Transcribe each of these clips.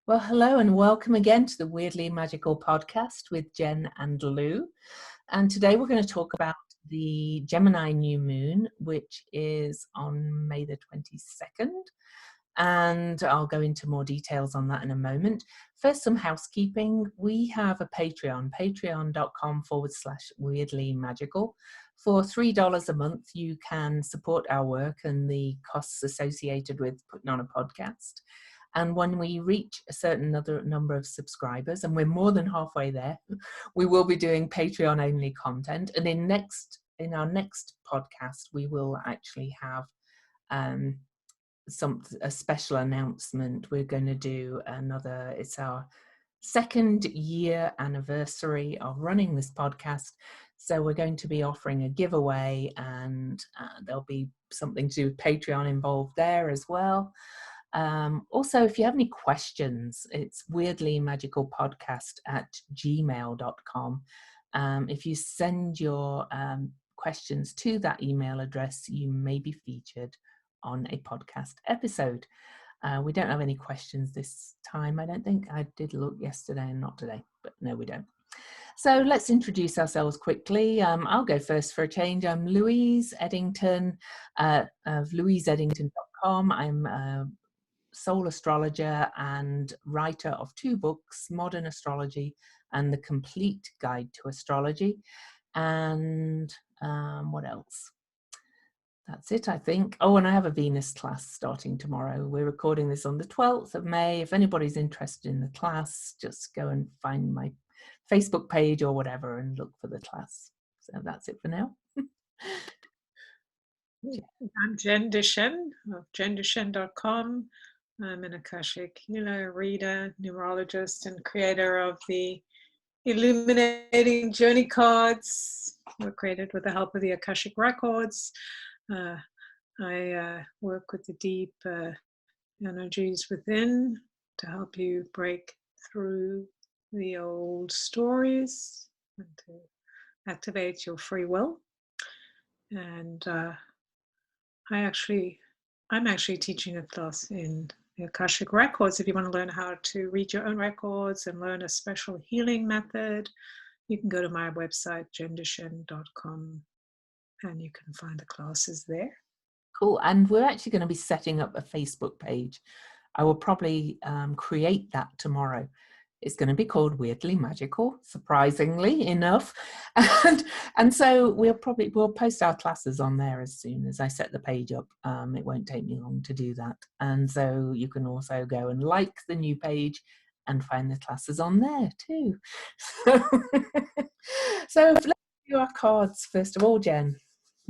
Well, hello and welcome again to the Weirdly Magical podcast with Jen and Lou. And today we're going to talk about the Gemini New Moon, which is on May the 22nd. And I'll go into more details on that in a moment. First, some housekeeping. We have a Patreon, patreon.com/weirdly magical. For $3 a month, you can support our work and the costs associated with putting on a podcast. And when we reach a certain number of subscribers, and we're more than halfway there, we will be doing Patreon only content. And in our next podcast, we will actually have a special announcement. We're going to do it's our second year anniversary of running this podcast. So we're going to be offering a giveaway, and there'll be something to do with Patreon involved there as well. Also, if you have any questions, it's weirdlymagicalpodcast@gmail.com. If you send your questions to that email address, you may be featured on a podcast episode. We don't have any questions this time, I don't think. I did look yesterday and not today, but no, we don't. So let's introduce ourselves quickly. I'll go first for a change. I'm Louise Eddington of louiseeddington.com. I'm a soul astrologer and writer of 2 books, Modern Astrology and The Complete Guide to Astrology. And what else? That's it, I think. Oh, and I have a Venus class starting tomorrow. We're recording this on the 12th of May. If anybody's interested in the class, just go and find my Facebook page or whatever and look for the class. So that's it for now. I'm Jen Dishen of jendishen.com. I'm an Akashic healer, reader, numerologist, and creator of the Illuminating Journey cards. Were created with the help of the Akashic records. I work with the deep energies within to help you break through the old stories and to activate your free will. And I'm actually teaching a class in the Akashic records. If you want to learn how to read your own records and learn a special healing method, you can go to my website, jendishen.com, and you can find the classes there. Cool. And we're actually going to be setting up a Facebook page. I will probably create that tomorrow. It's going to be called Weirdly Magical, surprisingly enough. And so we'll post our classes on there as soon as I set the page up. It won't take me long to do that. And so you can also go and like the new page and find the classes on there too. So let's do our cards first of all, Jen.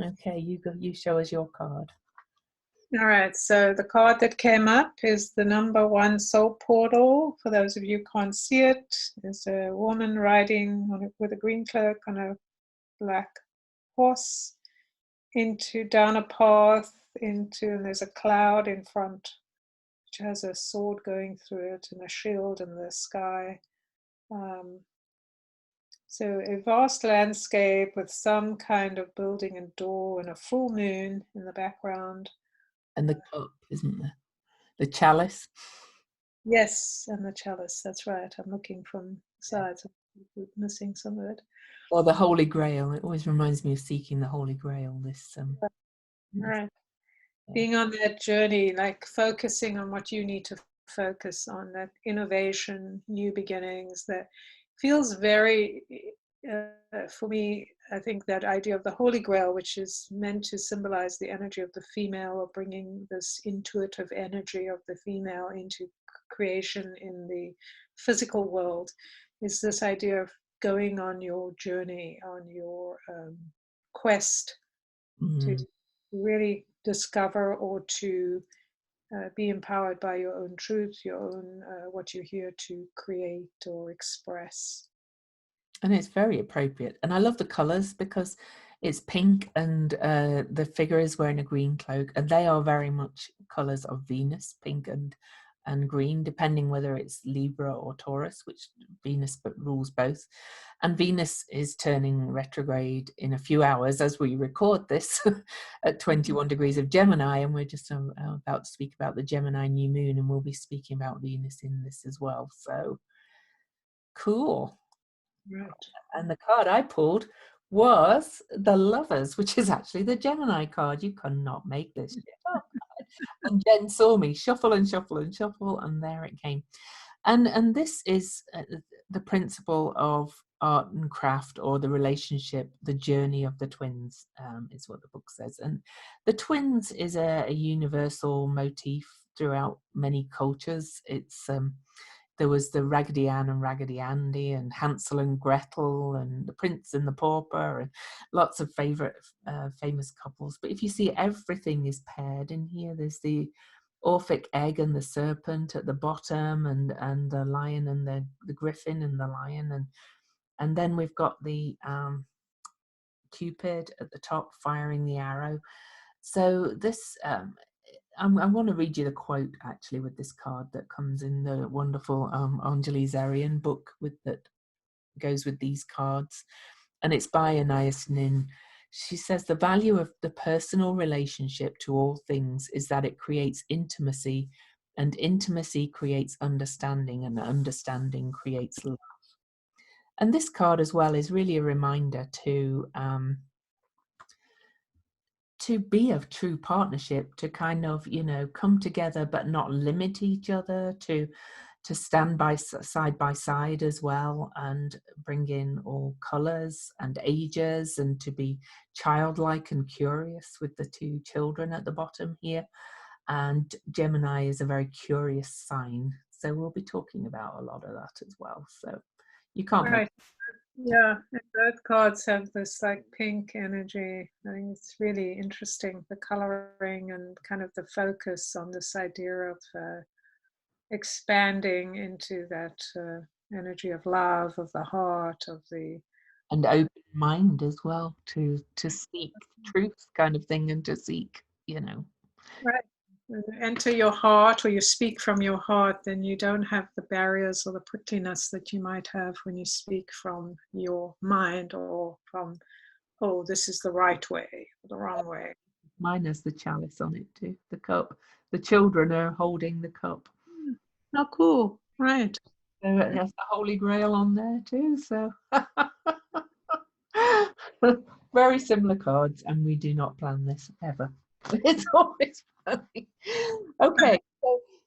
Okay, you show us your card. All right, so the card that came up is the number 1 soul portal. For those of you who can't see it, there's a woman riding with a green cloak on a black horse down a path and there's a cloud in front which has a sword going through it and a shield in the sky. So a vast landscape with some kind of building and door and a full moon in the background. And the cup, isn't there? The chalice. Yes, and the chalice, that's right. I'm looking from sides, I'm missing some of it. Or the Holy Grail. It always reminds me of seeking the Holy Grail. Right. Being on that journey, like focusing on what you need to focus on, that innovation, new beginnings, that feels very, for me, I think that idea of the Holy Grail, which is meant to symbolize the energy of the female, or bringing this intuitive energy of the female into creation in the physical world, is this idea of going on your journey, on your quest to really discover or to be empowered by your own truth, your own what you're here to create or express. And it's very appropriate. And I love the colours because it's pink and the figure is wearing a green cloak, and they are very much colours of Venus, pink and and green, depending whether it's Libra or Taurus, which Venus rules both. And Venus is turning retrograde in a few hours as we record this at 21 degrees of Gemini. And we're just about to speak about the Gemini new moon, and we'll be speaking about Venus in this as well. So cool. Right. And the card I pulled was the Lovers, which is actually the Gemini card. You cannot make this shit up. And Jen saw me shuffle and shuffle and shuffle, and there it came. And this is the principle of art and craft, or the relationship, the journey of the twins, is what the book says. And the twins is a universal motif throughout many cultures. It's there was the Raggedy Ann and Raggedy Andy, and Hansel and Gretel, and the Prince and the Pauper, and lots of famous couples. But if you see, everything is paired in here. There's the Orphic egg and the serpent at the bottom, and the lion and the griffin and the lion, and then we've got the Cupid at the top firing the arrow. So this I want to read you the quote actually with this card that comes in the wonderful Anjali Zarian book that goes with these cards, and it's by Anais Nin. She says, the value of the personal relationship to all things is that it creates intimacy, and intimacy creates understanding, and understanding creates love. And this card as well is really a reminder to be of true partnership, to kind of, come together but not limit each other, to stand side by side as well, and bring in all colors and ages, and to be childlike and curious with the two children at the bottom here. And Gemini is a very curious sign, so we'll be talking about a lot of that as well. So you can't Right. Yeah, and both cards have this like pink energy. I think it's really interesting, the coloring and kind of the focus on this idea of expanding into that energy of love, of the heart, of the and open mind as well, to seek truth kind of thing, and to seek, right. When you enter your heart, or you speak from your heart, then you don't have the barriers or the prickliness that you might have when you speak from your mind, or from, oh, this is the right way or the wrong way. mine has the chalice on it too, the cup. The children are holding the cup. Oh, cool. Right. So it has the Holy Grail on there too. So very similar cards, and we do not plan this ever. It's always funny. Okay,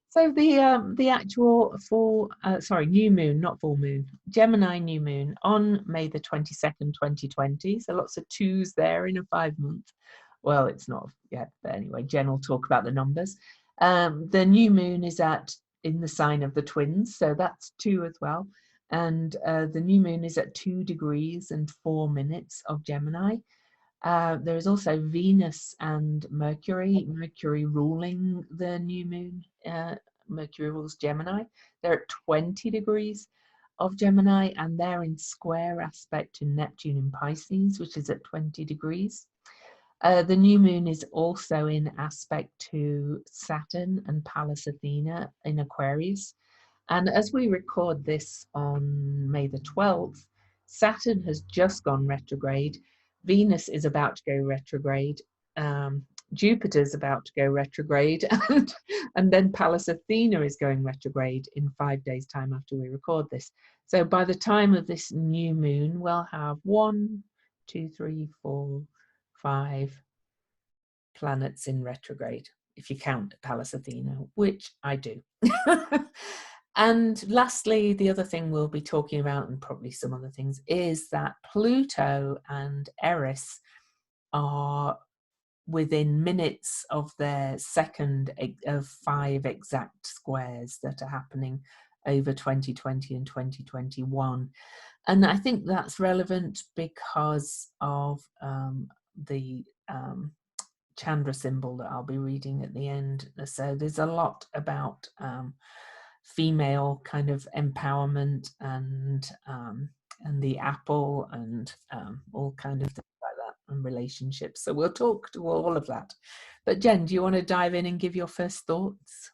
so the actual new moon, not full moon, Gemini new moon on May the 22nd, 2020. So lots of twos there in a 5 month. Well, it's not yet, but anyway, Jen will talk about the numbers. The new moon is in the sign of the twins, so that's 2 as well. And the new moon is at 2 degrees and 4 minutes of Gemini. There is also Venus and Mercury ruling the new moon. Mercury rules Gemini. They're at 20 degrees of Gemini, and they're in square aspect to Neptune in Pisces, which is at 20 degrees. The new moon is also in aspect to Saturn and Pallas Athena in Aquarius. And as we record this on May the 12th, Saturn has just gone retrograde. Venus is about to go retrograde. Jupiter's about to go retrograde. And then Pallas Athena is going retrograde in 5 days' time after we record this. So by the time of this new moon, we'll have 1, 2, 3, 4, 5 planets in retrograde, if you count Pallas Athena, which I do. And lastly, the other thing we'll be talking about, and probably some other things, is that Pluto and Eris are within minutes of their second of 5 exact squares that are happening over 2020 and 2021. And I think that's relevant because of the Chandra symbol that I'll be reading at the end. So there's a lot about female kind of empowerment, and the apple, and all kind of things like that, and relationships. So we'll talk to all of that. But Jen, do you want to dive in and give your first thoughts?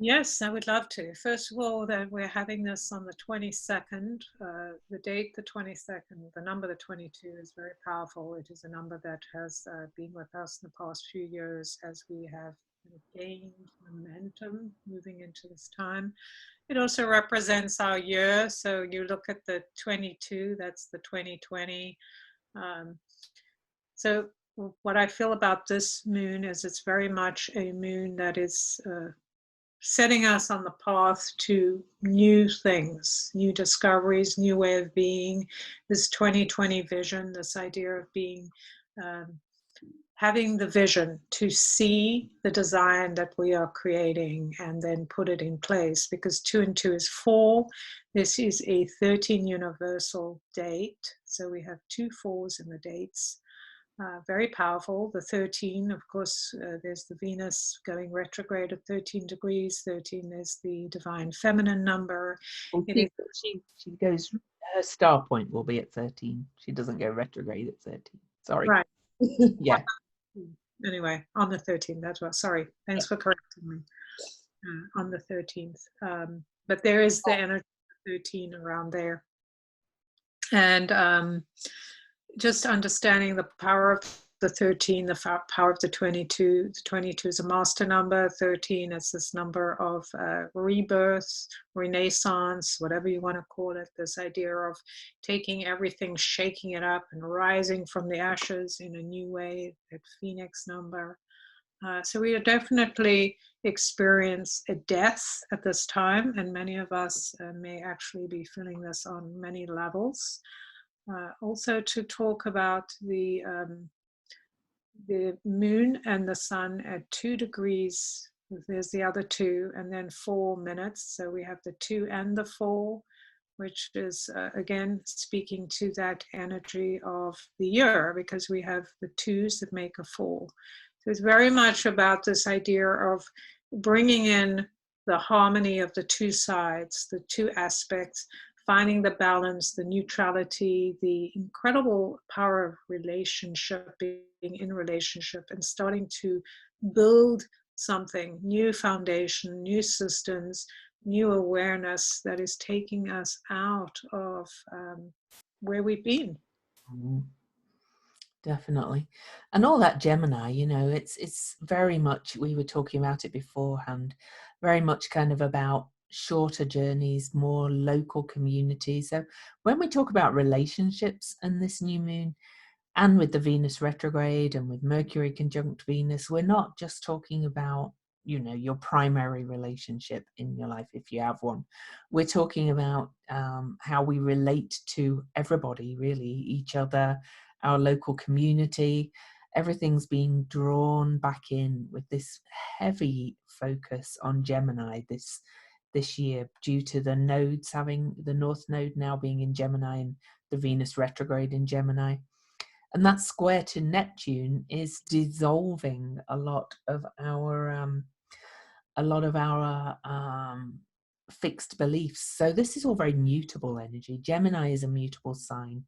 Yes, I would love to. First of all, that we're having this on the 22nd. The date, the 22nd, the number, the 22, is very powerful. It is a number that has been with us in the past few years as we have gained momentum moving into this time. It also represents our year. So you look at the 22, that's the 2020. So what I feel about this moon is it's very much a moon that is setting us on the path to new things, new discoveries, new way of being, this 2020 vision, this idea of being, um, having the vision to see the design that we are creating and then put it in place, because 2 and 2 is 4. This is a 13 universal date. So we have 2 4s in the dates. Very powerful. The 13, of course, there's the Venus going retrograde at 13 degrees. 13 is the divine feminine number. Well, It is she goes, her star point will be at 13. She doesn't go retrograde at 13. Sorry. right. Yeah. Anyway, on the 13th, that's what. Sorry. Thanks Yeah. for correcting me. On the 13th. But there is the energy of 13 around there. And just understanding the power of the 13, the power of the 22. The 22 is a master number. 13 is this number of rebirth, renaissance, whatever you want to call it. This idea of taking everything, shaking it up, and rising from the ashes in a new way. That phoenix number. So we definitely experience a death at this time, and many of us may actually be feeling this on many levels. Also to talk about the moon and the sun at 2 degrees. There's the other 2, and then 4 minutes. So we have the 2 and the 4, which is again speaking to that energy of the year, because we have the 2s that make a 4. So it's very much about this idea of bringing in the harmony of the 2 sides, the 2 aspects, finding the balance, the neutrality, the incredible power of relationship, being in relationship, and starting to build something, new foundation, new systems, new awareness that is taking us out of where we've been. Definitely. And all that Gemini, it's very much, we were talking about it beforehand, very much kind of about shorter journeys, more local communities. So when we talk about relationships and this new moon, and with the Venus retrograde and with Mercury conjunct Venus, we're not just talking about, your primary relationship in your life, if you have one. We're talking about how we relate to everybody, really, each other, our local community. Everything's being drawn back in with this heavy focus on Gemini this year, due to the nodes having the North Node now being in Gemini and the Venus retrograde in Gemini. And that square to Neptune is dissolving a lot of our fixed beliefs. So this is all very mutable energy. Gemini is a mutable sign.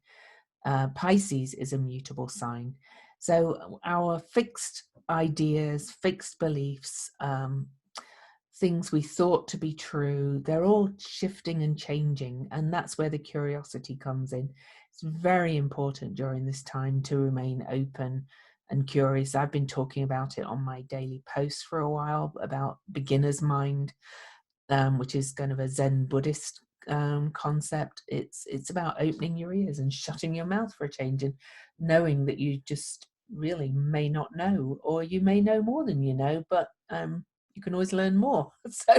Pisces is a mutable sign. So our fixed ideas, fixed beliefs, things we thought to be true, they're all shifting and changing, and that's where the curiosity comes in. It's very important during this time to remain open and curious. I've been talking about it on my daily posts for a while, about beginner's mind, which is kind of a Zen Buddhist concept. It's about opening your ears and shutting your mouth for a change, and knowing that you just really may not know, or you may know more than you know, but you can always learn more. So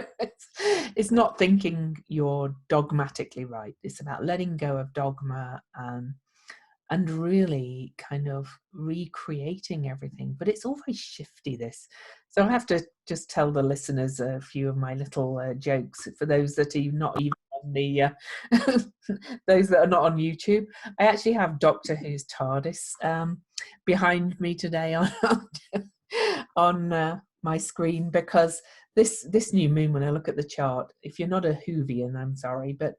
it's not thinking you're dogmatically right. It's about letting go of dogma and really kind of recreating everything. But it's all very shifty, this. So I have to just tell the listeners a few of my little jokes for those that are not even on the those that are not on YouTube. I actually have Doctor Who's TARDIS behind me today on my screen, because this new moon, when I look at the chart, if you're not a Whovian, I'm sorry, but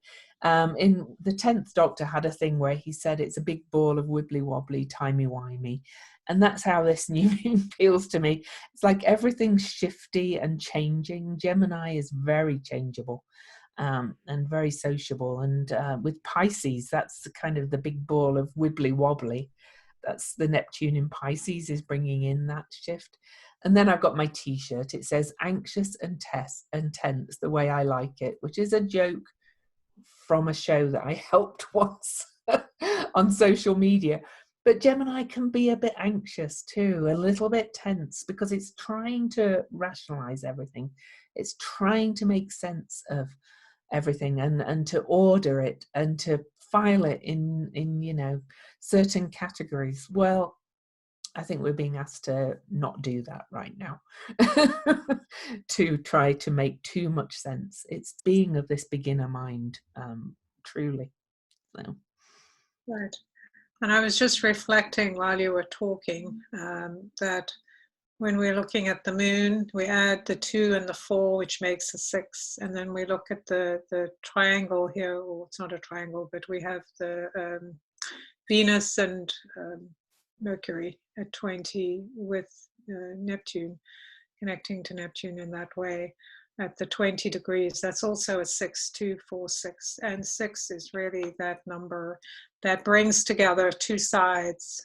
in the 10th Doctor had a thing where he said it's a big ball of wibbly wobbly, timey wimey. And that's how this new moon feels to me. It's like everything's shifty and changing. Gemini is very changeable and very sociable. And with Pisces, that's the kind of the big ball of wibbly wobbly. That's the Neptune in Pisces is bringing in that shift. And then I've got my t-shirt. It says anxious and tense, the way I like it, which is a joke from a show that I helped once on social media. But Gemini can be a bit anxious too, a little bit tense, because it's trying to rationalize everything. It's trying to make sense of everything and to order it and to file it in certain categories. Well, I think we're being asked to not do that right now, to try to make too much sense. It's being of this beginner mind, truly. So. Right. And I was just reflecting while you were talking that when we're looking at the moon, we add the 2 and the 4, which makes a 6. And then we look at the triangle here, or it's not a triangle, but we have the Venus and Mercury at 20 with Neptune, connecting to Neptune in that way at the 20 degrees. That's also a 6, 2, 4, 6. And 6 is really that number that brings together two sides.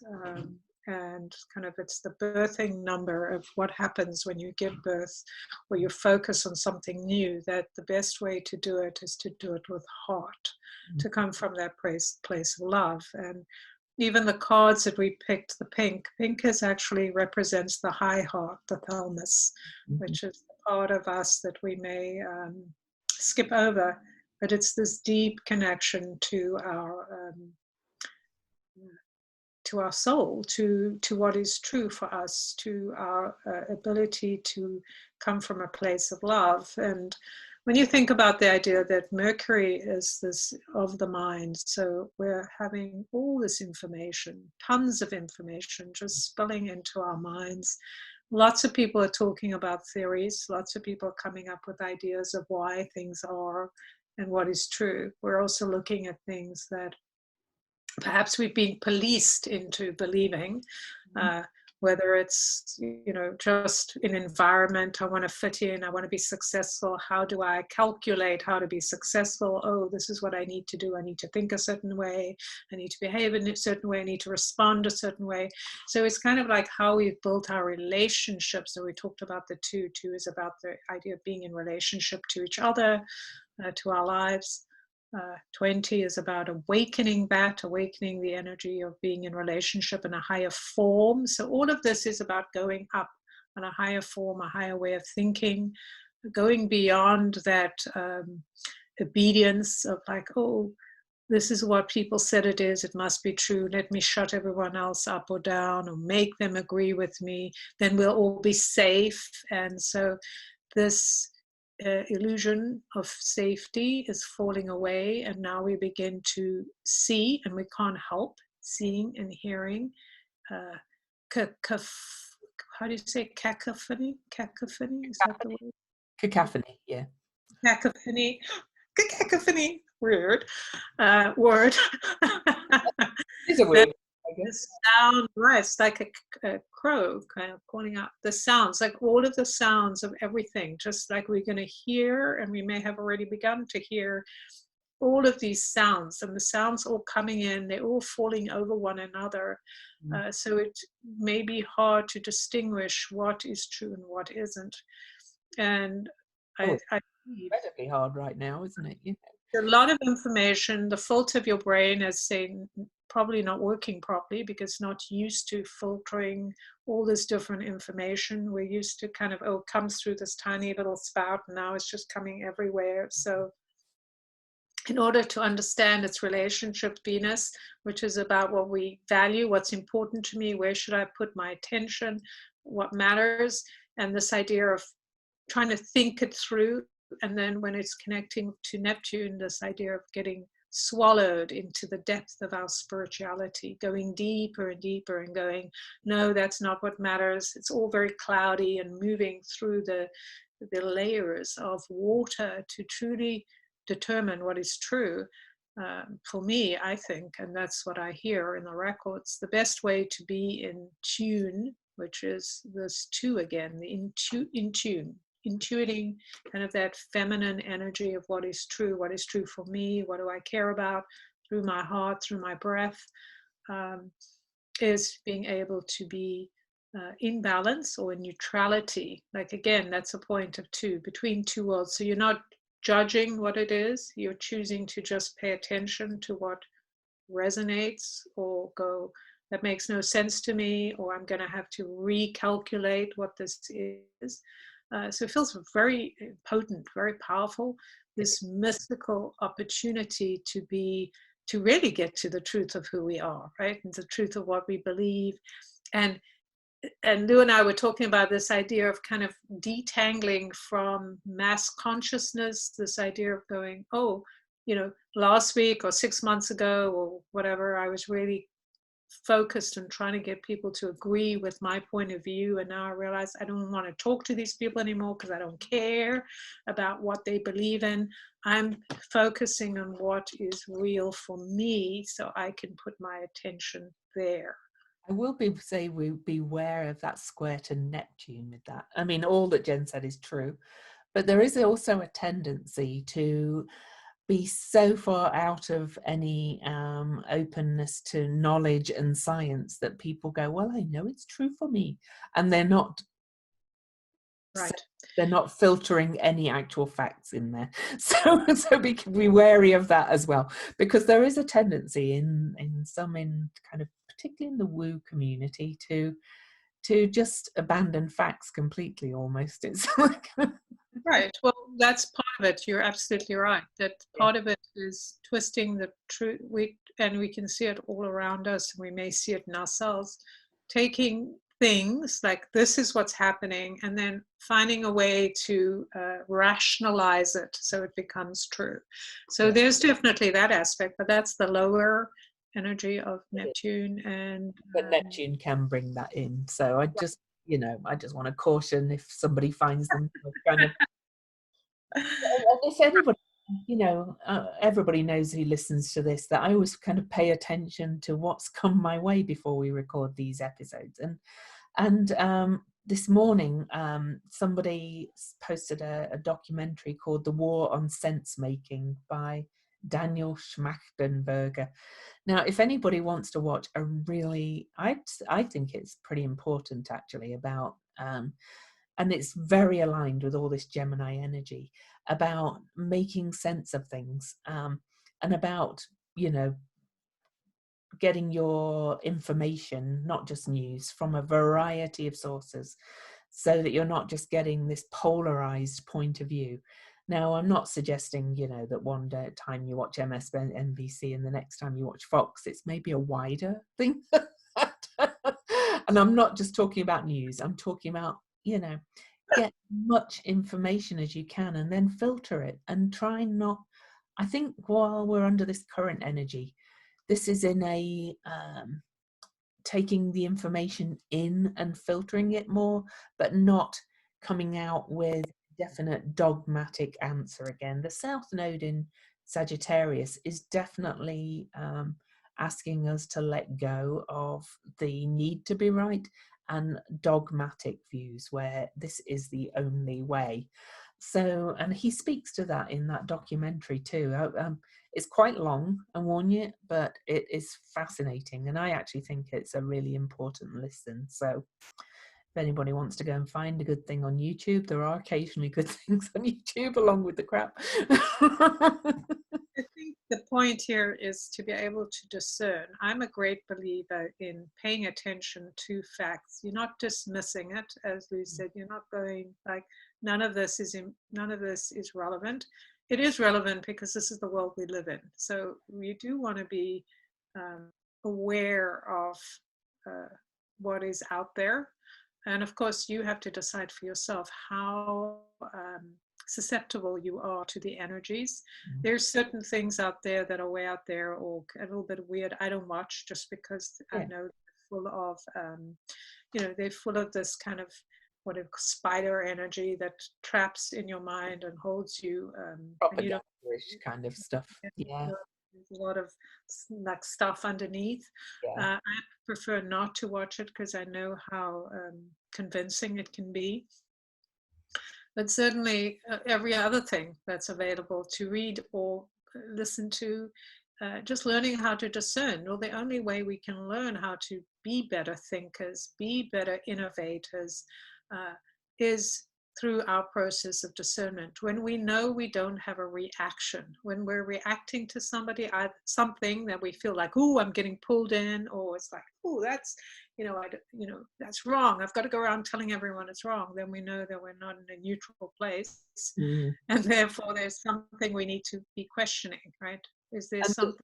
And kind of it's the birthing number of what happens when you give birth, or you focus on something new, that the best way to do it is to do it with heart, to come from that place of love. And even the cards that we picked, the pink is actually represents the high heart, the thalamus, which is the part of us that we may skip over, but it's this deep connection to our soul, to what is true for us, to our ability to come from a place of love. And when you think about the idea that Mercury is this of the mind, so we're having all this information, tons of information just spilling into our minds. Lots of people are talking about theories, lots of people are coming up with ideas of why things are and what is true. We're also looking at things that perhaps we've been policed into believing, whether it's, just an environment, I want to fit in, I want to be successful, how do I calculate how to be successful? Oh, this is what I need to do. I need to think a certain way. I need to behave in a certain way. I need to respond a certain way. So it's kind of like how we've built our relationships. So we talked about the two. Two is about the idea of being in relationship to each other, to our lives. 20 is about awakening the energy of being in relationship in a higher form. So all of this is about going up on a higher form, a higher way of thinking, going beyond that obedience of like, oh, this is what people said it is, it must be true, let me shut everyone else up or down or make them agree with me, then we'll all be safe. And so this illusion of safety is falling away, and now we begin to see, and we can't help seeing and hearing. How do you say cacophony? Cacophony, is that the word? Cacophony, yeah. Cacophony. Cacophony. Weird word. It's a weird. The sound, right? It's like a crow kind of calling out the sounds, like all of the sounds of everything, just like we're going to hear, and we may have already begun to hear all of these sounds, and the sounds all coming in, they're all falling over one another. So it may be hard to distinguish what is true and what isn't. And it's incredibly hard right now, isn't it? A lot of information, the filter of your brain is saying probably not working properly because it's not used to filtering all this different information. We're used to kind of, oh, it comes through this tiny little spout and now it's just coming everywhere. So in order to understand its relationship, Venus, which is about what we value, what's important to me, where should I put my attention, what matters, and this idea of trying to think it through. And then when it's connecting to Neptune, this idea of getting swallowed into the depth of our spirituality, going deeper and deeper and going, no, that's not what matters. It's all very cloudy, and moving through the the layers of water to truly determine what is true. For me, I think, and that's what I hear in the records, the best way to be in tune, which is this two again, the in tune, intuiting kind of that feminine energy of what is true for me, what do I care about, through my heart, through my breath, is being able to be in balance or in neutrality. Like again, that's a point of two, between two worlds. So you're not judging what it is, you're choosing to just pay attention to what resonates, or go, that makes no sense to me, or I'm going to have to recalculate what this is. So it feels very potent, very powerful, this mystical opportunity to really get to the truth of who we are, right? And the truth of what we believe. And Lou and I were talking about this idea of kind of detangling from mass consciousness, this idea of going, oh, last week or 6 months ago or whatever, I was really focused on trying to get people to agree with my point of view. And now I realize I don't want to talk to these people anymore because I don't care about what they believe in. I'm focusing on what is real for me so I can put my attention there. I will say we beware of that square to Neptune with that. I mean, all that Jen said is true, but there is also a tendency to be so far out of any openness to knowledge and science that people go, well, I know it's true for me. And they're not. Right. They're not filtering any actual facts in there. So be wary of that as well, because there is a tendency in kind of, particularly in the woo community, to just abandon facts completely almost. It's like right. Well, that's part of it. You're absolutely right. That part of it is twisting the truth. We can see it all around us, and we may see it in ourselves, taking things like this is what's happening and then finding a way to rationalize it so it becomes true. So there's definitely that aspect, but that's the lower energy of Neptune. And but Neptune can bring that in. So I just want to caution if somebody finds them kind of and if anybody, everybody knows who listens to this, that I always kind of pay attention to what's come my way before we record these episodes. And this morning, somebody posted a documentary called "The War on Sense Making" by Daniel Schmachtenberger. Now, if anybody wants to watch a really, I think it's pretty important actually about, and it's very aligned with all this Gemini energy about making sense of things, and about, getting your information, not just news, from a variety of sources, so that you're not just getting this polarized point of view. Now, I'm not suggesting, that one time you watch MSNBC and the next time you watch Fox, it's maybe a wider thing. And I'm not just talking about news. I'm talking about, get much information as you can and then filter it and try not. I think while we're under this current energy, this is in a taking the information in and filtering it more, but not coming out with definite dogmatic answer again. The South Node in Sagittarius is definitely asking us to let go of the need to be right and dogmatic views where this is the only way. So, and he speaks to that in that documentary too. It's quite long, I warn you, but it is fascinating, and I actually think it's a really important listen. So if anybody wants to go and find a good thing on YouTube, there are occasionally good things on YouTube along with the crap. I think the point here is to be able to discern. I'm a great believer in paying attention to facts. You're not dismissing it, as Lou said. You're not going like none of this is relevant. It is relevant because this is the world we live in. So we do want to be aware of what is out there, and of course you have to decide for yourself how susceptible you are to the energies. There's certain things out there that are way out there or a little bit weird. I don't watch just because I know they're full of, they're full of this kind of what a spider energy that traps in your mind and holds you, and you don't. Propaganda-ish kind of stuff. Yeah. There's a lot of like stuff underneath. Yeah. I prefer not to watch it because I know how convincing it can be. But certainly every other thing that's available to read or listen to, just learning how to discern. Well, the only way we can learn how to be better thinkers, be better innovators, is through our process of discernment. When we know we don't have a reaction, when we're reacting to somebody, something that we feel like, oh, I'm getting pulled in, or it's like, oh, that's, that's wrong. I've got to go around telling everyone it's wrong. Then we know that we're not in a neutral place, and therefore there's something we need to be questioning, right? Is there something?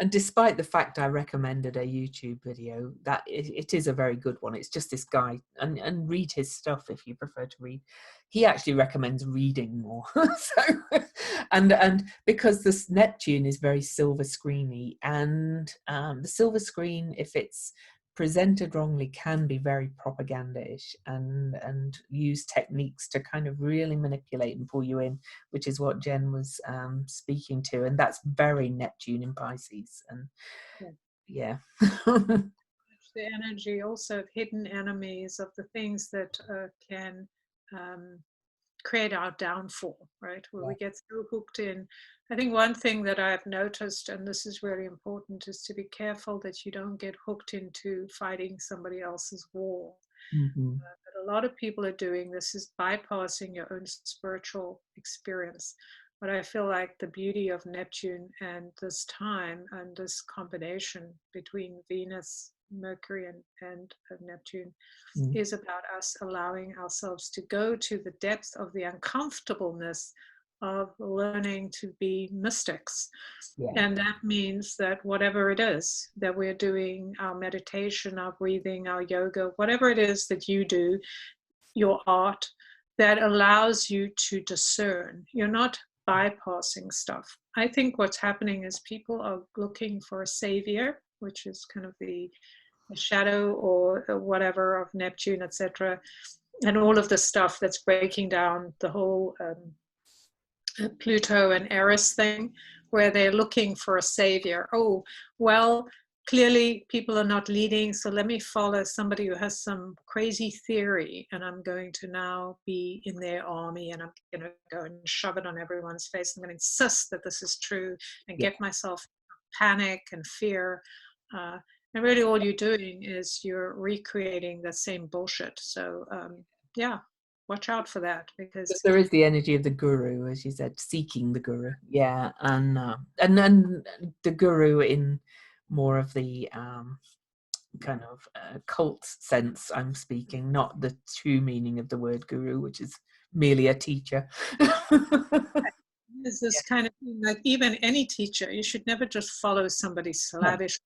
And despite the fact I recommended a YouTube video, that it is a very good one. It's just this guy, and read his stuff if you prefer to read. He actually recommends reading more. So, and because this Neptune is very silver screeny, and the silver screen, if it's presented wrongly, can be very propaganda-ish and use techniques to kind of really manipulate and pull you in, which is what Jen was speaking to, and that's very Neptune in Pisces. And yeah. The energy also of hidden enemies, of the things that can create our downfall, right? Where we get so hooked in. I think one thing that I've noticed, and this is really important, is to be careful that you don't get hooked into fighting somebody else's war. But a lot of people are doing this is bypassing your own spiritual experience. But I feel like the beauty of Neptune and this time and this combination between Venus, Mercury, and Neptune is about us allowing ourselves to go to the depth of the uncomfortableness of learning to be mystics. And that means that whatever it is that we're doing, our meditation, our breathing, our yoga, whatever it is that you do, your art, that allows you to discern. You're not bypassing stuff. I think what's happening is people are looking for a savior, which is kind of the shadow or whatever of Neptune, etc., and all of the stuff that's breaking down the whole Pluto and Eris thing, where they're looking for a savior. Oh, well, clearly people are not leading, so let me follow somebody who has some crazy theory, and I'm going to now be in their army, and I'm going to go and shove it on everyone's face. I'm going to insist that this is true and get myself panic and fear. And really all you're doing is you're recreating the same bullshit. So watch out for that, because there is the energy of the guru, as you said, seeking the guru. Yeah. And then the guru in more of the kind of cult sense I'm speaking, not the true meaning of the word guru, which is merely a teacher. Is this kind of thing, like even any teacher, you should never just follow somebody slavish.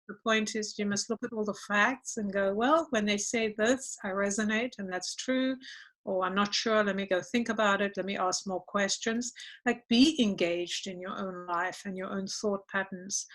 The point is you must look at all the facts and go, well, when they say this, I resonate and that's true. Or I'm not sure, let me go think about it. Let me ask more questions. Like, be engaged in your own life and your own thought patterns.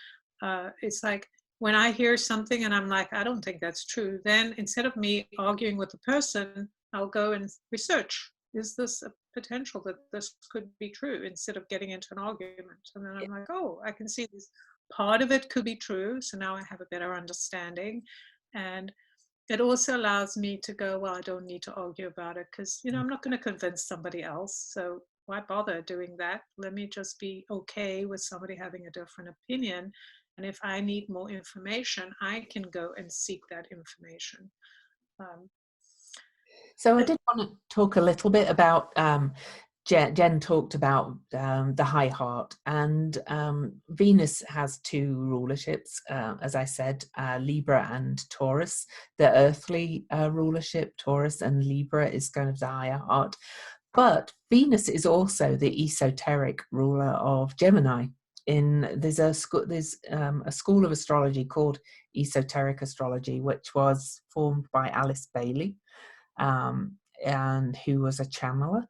It's like when I hear something and I'm like, I don't think that's true, then instead of me arguing with the person, I'll go and research. Is this a potential that this could be true, instead of getting into an argument? And then I'm like, oh, I can see this part of it could be true. So now I have a better understanding. And it also allows me to go, well, I don't need to argue about it, because, I'm not going to convince somebody else. So why bother doing that? Let me just be okay with somebody having a different opinion. And if I need more information, I can go and seek that information. So I did want to talk a little bit about, Jen talked about the high heart, and Venus has two rulerships, as I said, Libra and Taurus. The earthly rulership, Taurus, and Libra is kind of the higher heart. But Venus is also the esoteric ruler of Gemini. There's a school of astrology called esoteric astrology, which was formed by Alice Bailey, and who was a channeler.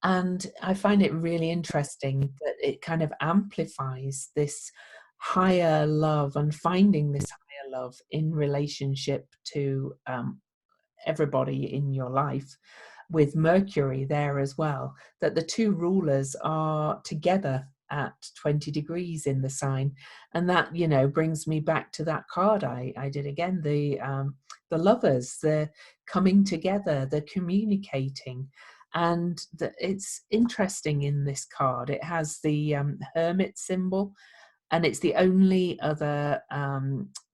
And I find it really interesting that it kind of amplifies this higher love and finding this higher love in relationship to everybody in your life, with Mercury there as well, that the two rulers are together at 20 degrees in the sign. And that, you know, brings me back to that card I did again, the lovers, the coming together, the communicating. And it's interesting in this card, it has the hermit symbol, and it's the only other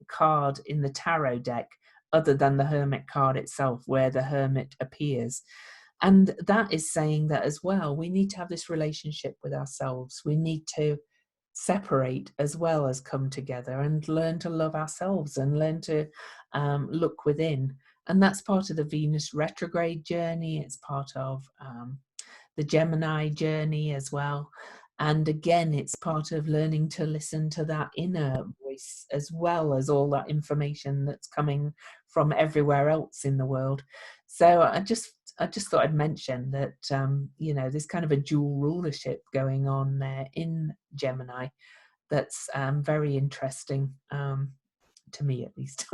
card in the tarot deck other than the hermit card itself where the hermit appears. And that is saying that as well, we need to have this relationship with ourselves. We need to separate as well as come together and learn to love ourselves and learn to look within. And that's part of the Venus retrograde journey. It's part of the Gemini journey as well. And again, it's part of learning to listen to that inner voice as well as all that information that's coming from everywhere else in the world. So I just thought I'd mention that, you know, there's kind of a dual rulership going on there in Gemini that's very interesting, to me at least,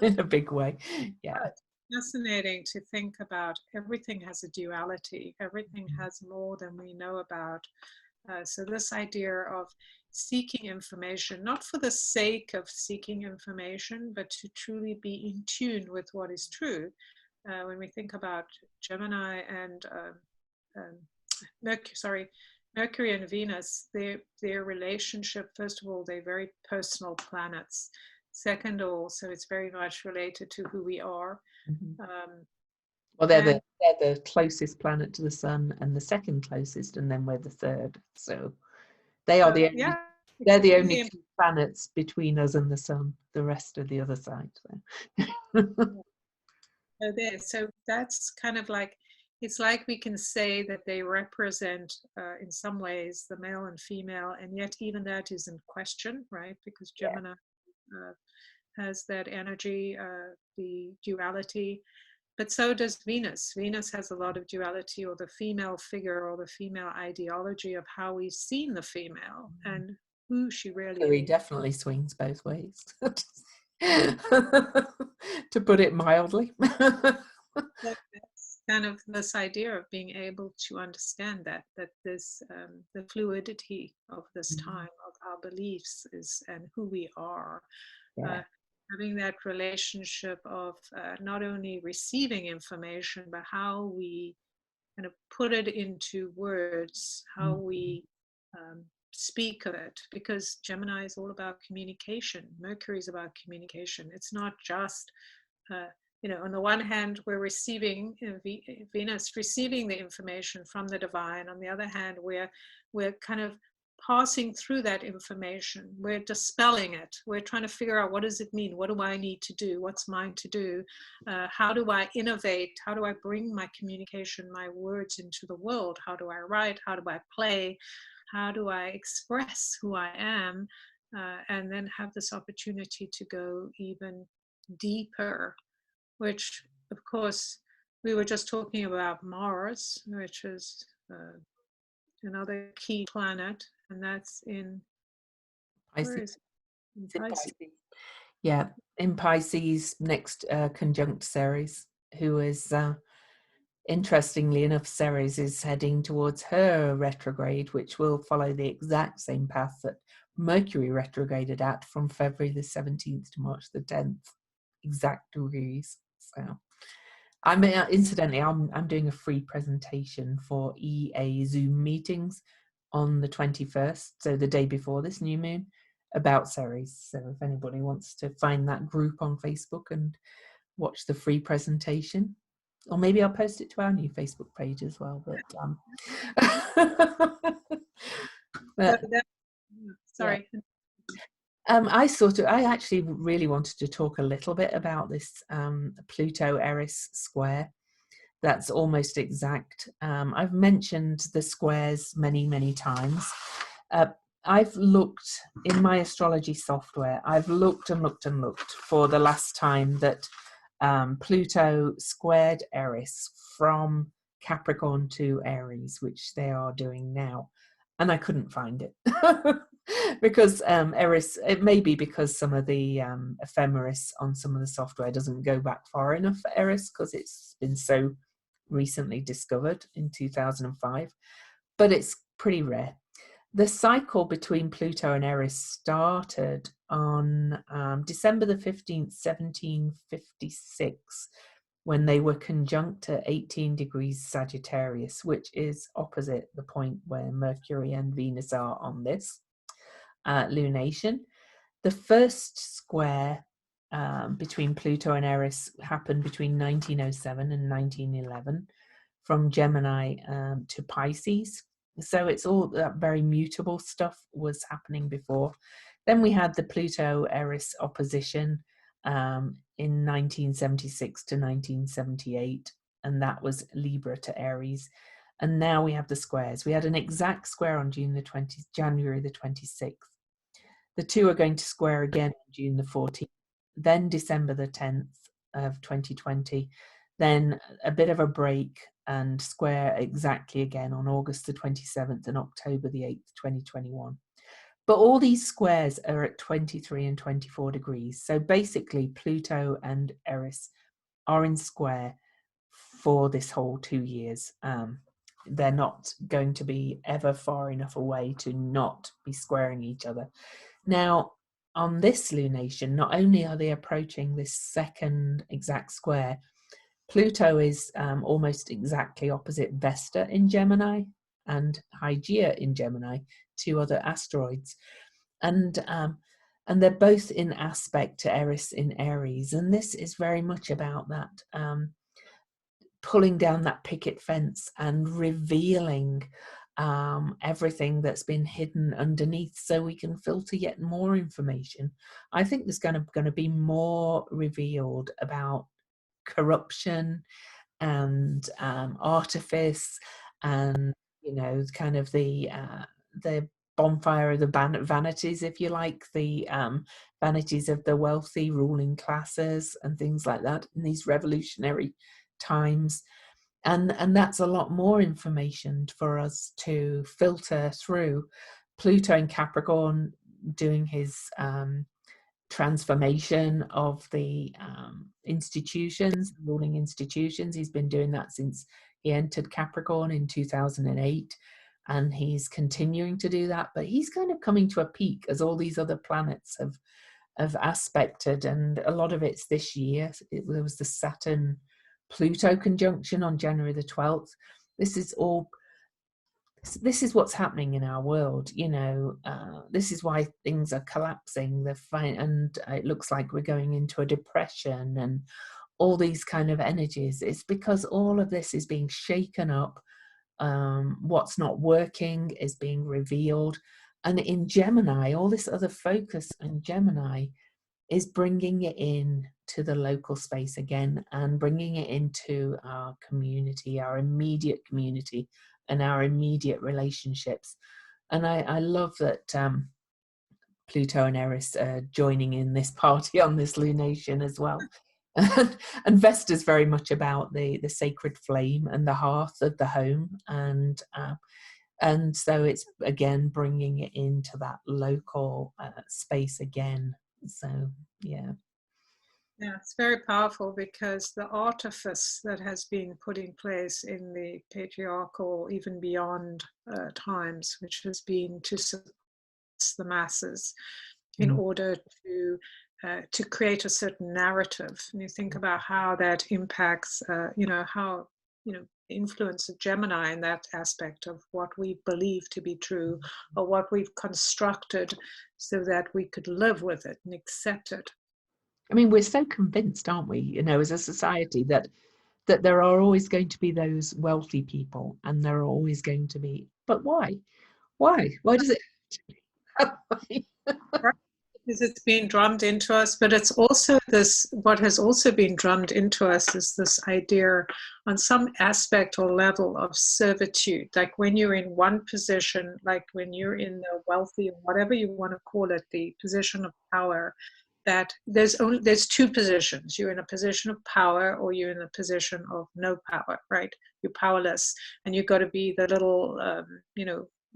in a big way. Yeah. Fascinating to think about. Everything has a duality. Everything has more than we know about. So this idea of seeking information, not for the sake of seeking information, but to truly be in tune with what is true. When we think about Gemini and Mercury and Venus, their relationship, first of all, they're very personal planets. Second, also, it's very much related to who we are. Well, they're the closest planet to the sun and the second closest, and then we're the third. So they are they're the only two planets between us and the sun. The rest are the other side. So that's kind of like, it's like we can say that they represent in some ways the male and female, and yet even that is in question, right? Because Gemini has that energy, the duality, but so does Venus. Venus has a lot of duality, or the female figure, or the female ideology of how we've seen the female and who she really is. He definitely swings both ways, to put it mildly. That's kind of this idea of being able to understand that this the fluidity of this time, of our beliefs is, and who we are. Having that relationship of not only receiving information, but how we kind of put it into words, how we speak of it, because Gemini is all about communication. Mercury is about communication. It's not just, you know, on the one hand, we're receiving, Venus receiving the information from the divine. On the other hand, we're kind of passing through that information. We're dispelling it. We're trying to figure out, what does it mean? What do I need to do? What's mine to do? How do I innovate? How do I bring my communication, my words into the world? How do I write? How do I play? How do I express who I am? And then have this opportunity to go even deeper, which, of course, we were just talking about Mars, which is another key planet, and that's in Pisces. In Pisces. Yeah, in Pisces, next conjunct Ceres, who is, interestingly enough, Ceres is heading towards her retrograde, which will follow the exact same path that Mercury retrograded at from February the 17th to March the 10th, exact degrees. So incidentally, I'm doing a free presentation for EA Zoom meetings on the 21st, so the day before this new moon, about Ceres. So if anybody wants to find that group on Facebook and watch the free presentation, or maybe I'll post it to our new Facebook page as well. But sorry. I actually really wanted to talk a little bit about this Pluto Eris square. That's almost exact. I've mentioned the squares many times. I've looked in my astrology software. I've looked and looked for the last time that Pluto squared Eris from Capricorn to Aries, which they are doing now, and I couldn't find it. because Eris, it may be because some of the ephemeris on some of the software doesn't go back far enough for Eris, because it's been so recently discovered in 2005, but it's pretty rare. The cycle between Pluto and Eris started on December the 15th, 1756, when they were conjunct at 18 degrees Sagittarius, which is opposite the point where Mercury and Venus are on this lunation. The first square between Pluto and Eris happened between 1907 and 1911, from Gemini to Pisces. So it's all that very mutable stuff was happening before. Then we had the Pluto-Eris opposition in 1976 to 1978, and that was Libra to Aries. And now we have the squares. We had an exact square on January the 26th. The two are going to square again on June the 14th, then December the 10th of 2020, then a bit of a break and square exactly again on August the 27th and October the 8th, 2021. But all these squares are at 23 and 24 degrees. So basically Pluto and Eris are in square for this whole 2 years. They're not going to be ever far enough away to not be squaring each other. Now, on this lunation, not only are they approaching this second exact square, Pluto is almost exactly opposite Vesta in Gemini and Hygeia in Gemini, two other asteroids. And they're both in aspect to Eris in Aries. And this is very much about that pulling down that picket fence and revealing everything that's been hidden underneath, so we can filter yet more information. I think there's going to be more revealed about corruption and artifice, and kind of the bonfire of the vanities, if you like, the vanities of the wealthy ruling classes and things like that in these revolutionary times. And that's a lot more information for us to filter through. Pluto in Capricorn doing his transformation of the institutions, ruling institutions. He's been doing that since he entered Capricorn in 2008, and he's continuing to do that, but he's kind of coming to a peak as all these other planets have aspected, and a lot of it's this year. There was the Saturn Pluto conjunction on January the 12th. This is what's happening in our world. This is why things are collapsing. And it looks like we're going into a depression and all these kind of energies. It's because all of this is being shaken up. What's not working is being revealed. And in Gemini, all this other focus in Gemini is bringing it in to the local space again, and bringing it into our community, our immediate community, and our immediate relationships. And I love that Pluto and Eris are joining in this party on this lunation as well. And Vesta's very much about the sacred flame and the hearth of the home, and so it's again bringing it into that local space again. So yeah. Yeah, it's very powerful, because the artifice that has been put in place in the patriarchal, even beyond times, which has been to suppress the masses in order to create a certain narrative. And you think about how that impacts, how, the influence of Gemini in that aspect of what we believe to be true, or what we've constructed so that we could live with it and accept it. I mean, we're so convinced, aren't we, as a society, that there are always going to be those wealthy people, and there are always going to be, but why? Why does it? Because it's been drummed into us, but it's also what has also been drummed into us is this idea on some aspect or level of servitude. Like when you're in one position, like when you're in the wealthy, whatever you want to call it, the position of power, that there's two positions. You're in a position of power, or you're in a position of no power, right? You're powerless, and you've got to be the little,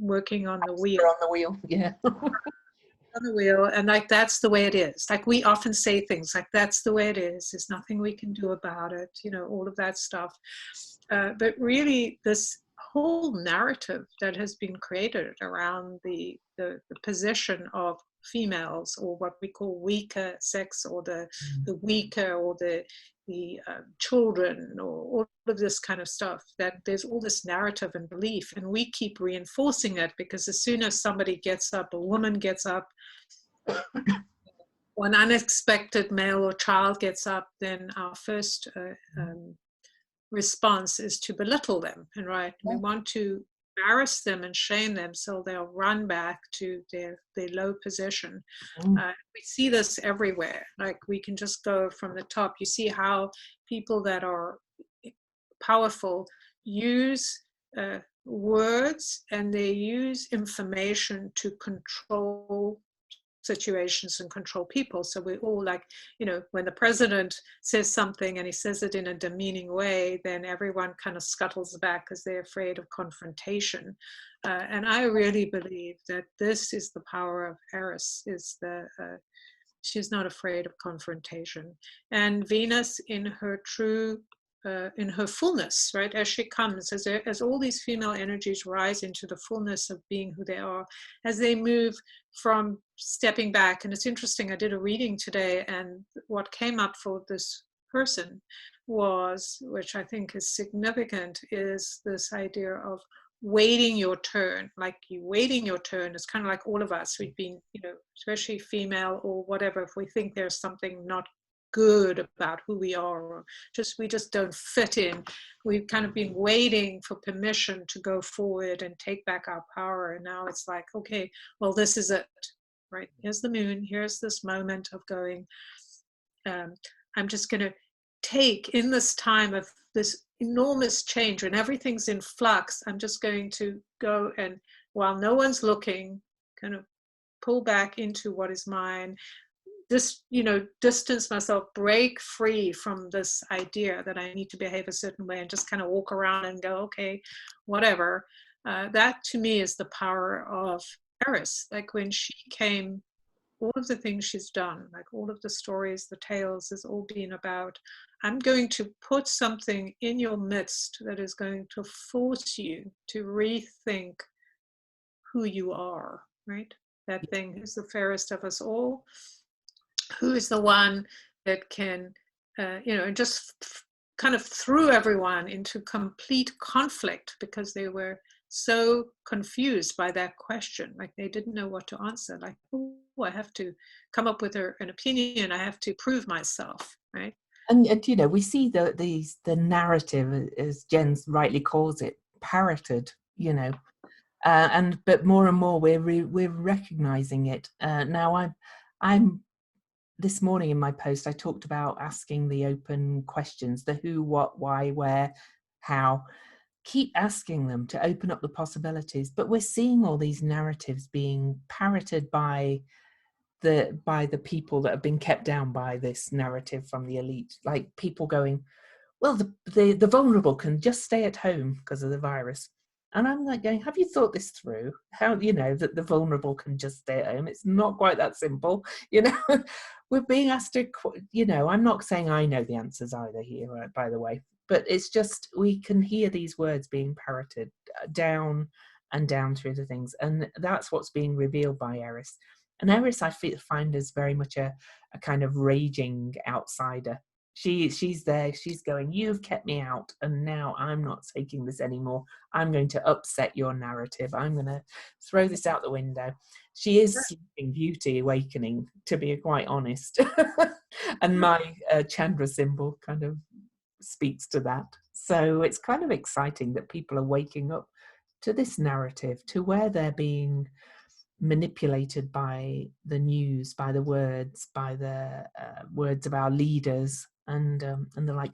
working on the wheel. They're on the wheel, yeah. On the wheel, and like that's the way it is. Like we often say things like that's the way it is. There's nothing we can do about it. You know, all of that stuff. But really, this whole narrative that has been created around the position of females, or what we call weaker sex, or the weaker, or the children, or all of this kind of stuff, that there's all this narrative and belief, and we keep reinforcing it, because as soon as somebody gets up, a woman gets up, one unexpected male or child gets up, then our first response is to belittle them, and we want to embarrass them and shame them, so they'll run back to their low position. We see this everywhere. Like we can just go from the top. You see how people that are powerful use words, and they use information to control situations and control people. So we all, like, you know, when the president says something and he says it in a demeaning way, then everyone kind of scuttles back because they're afraid of confrontation. And I really believe that this is the power of Eris, is she's not afraid of confrontation. And Venus in her true in her fullness, right, as she comes, as all these female energies rise into the fullness of being who they are, as they move from stepping back. And it's interesting, I did a reading today, and what came up for this person was, which I think is significant, is this idea of waiting your turn. Like you waiting your turn is kind of like all of us. We've been, you know, especially female or whatever, if we think there's something not good about who we are, or we just don't fit in, we've kind of been waiting for permission to go forward and take back our power. And now it's like, okay, well, this is it, right? Here's the moon, here's this moment of going, I'm just going to take, in this time of this enormous change when everything's in flux, I'm just going to go, and while no one's looking, kind of pull back into what is mine. This, you know, distance myself, break free from this idea that I need to behave a certain way, and just kind of walk around and go, okay, whatever. That to me is the power of Eris. Like when she came, all of the things she's done, like all of the stories, the tales, has all been about, I'm going to put something in your midst that is going to force you to rethink who you are, right? That thing who's the fairest of us all, who is the one that can, you know, just kind of threw everyone into complete conflict because they were so confused by that question. Like they didn't know what to answer. Like, oh, I have to come up with an opinion. I have to prove myself, right? And you know, we see the narrative, as Jen rightly calls it, parroted. You know, but more and more we're recognizing it. Now I'm this morning in my post, I talked about asking the open questions, the who, what, why, where, how. Keep asking them to open up the possibilities. But we're seeing all these narratives being parroted by the people that have been kept down by this narrative from the elite. Like people going, well, the vulnerable can just stay at home because of the virus. And I'm like going, have you thought this through? How, you know, that the vulnerable can just stay at home? It's not quite that simple, you know. We're being asked to, you know, I'm not saying I know the answers either here, by the way, but it's just, we can hear these words being parroted down and down through the things. And that's what's being revealed by Eris. And Eris, I find, is very much a kind of raging outsider. She's there, she's going, you've kept me out, and now I'm not taking this anymore. I'm going to upset your narrative. I'm going to throw this out the window. She is Sleeping Beauty awakening, to be quite honest. And my Chandra symbol kind of speaks to that. So it's kind of exciting that people are waking up to this narrative, to where they're being manipulated by the news, by the words, by the words of our leaders, and they're like,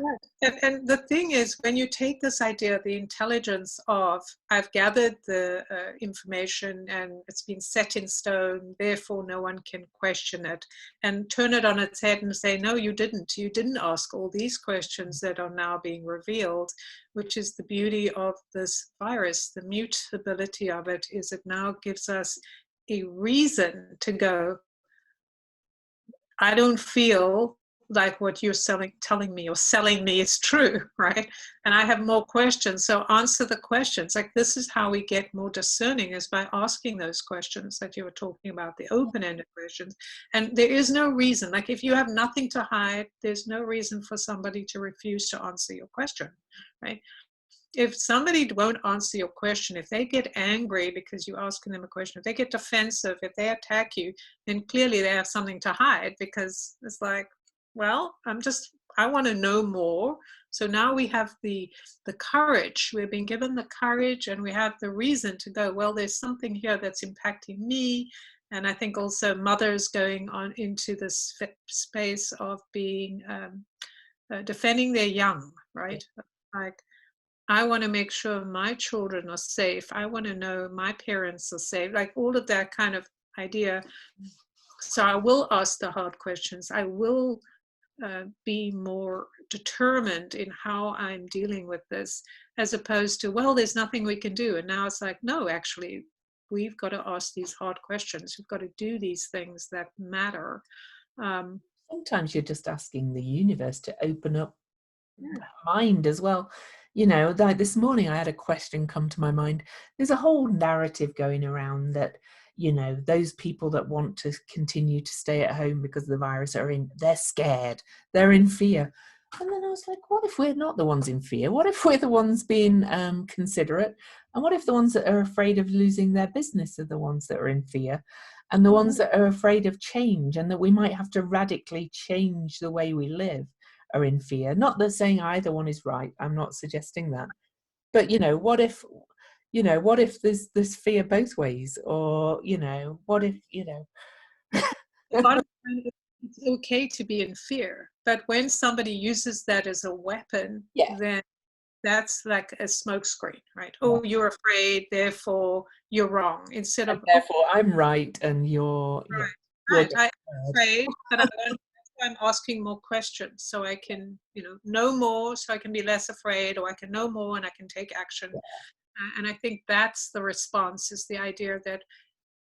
Right. And the thing is, when you take this idea, the intelligence of, I've gathered the information and it's been set in stone, therefore no one can question it, and turn it on its head and say, no, you didn't. You didn't ask all these questions that are now being revealed, which is the beauty of this virus. The mutability of it is it now gives us a reason to go, I don't feel like what you're telling me or selling me is true, right? And I have more questions. So answer the questions. Like, this is how we get more discerning, is by asking those questions that you were talking about, the open-ended questions. And there is no reason, like if you have nothing to hide, there's no reason for somebody to refuse to answer your question, right? If somebody won't answer your question, if they get angry because you're asking them a question, if they get defensive, if they attack you, then clearly they have something to hide, because it's like, well, I want to know more. So now we have the courage. We've been given the courage, and we have the reason to go, well, there's something here that's impacting me. And I think also mothers going on into this space of being defending their young, right? Like, I want to make sure my children are safe. I want to know my parents are safe, like all of that kind of idea. So I will ask the hard questions. I will be more determined in how I'm dealing with this, as opposed to, well, there's nothing we can do. And now it's like, no, actually, we've got to ask these hard questions. We've got to do these things that matter. Sometimes you're just asking the universe to open up Yeah. mind as well. You know, like this morning I had a question come to my mind. There's a whole narrative going around that, you know, those people that want to continue to stay at home because of the virus they're scared, they're in fear. And then I was like, what if we're not the ones in fear? What if we're the ones being considerate? And what if the ones that are afraid of losing their business are the ones that are in fear? And the ones that are afraid of change, and that we might have to radically change the way we live, are in fear. Not that saying either one is right, I'm not suggesting that, but what if there's fear both ways? Or what if The bottom line is, it's okay to be in fear, but when somebody uses that as a weapon, yeah, then that's like a smokescreen, right? yeah. Oh, you're afraid, therefore you're wrong. Instead And of, oh, therefore I'm right and you're right, just I'm scared. afraid, but I'm asking more questions so I can, know more, so I can be less afraid, or I can know more and I can take action. And I think that's the response, is the idea that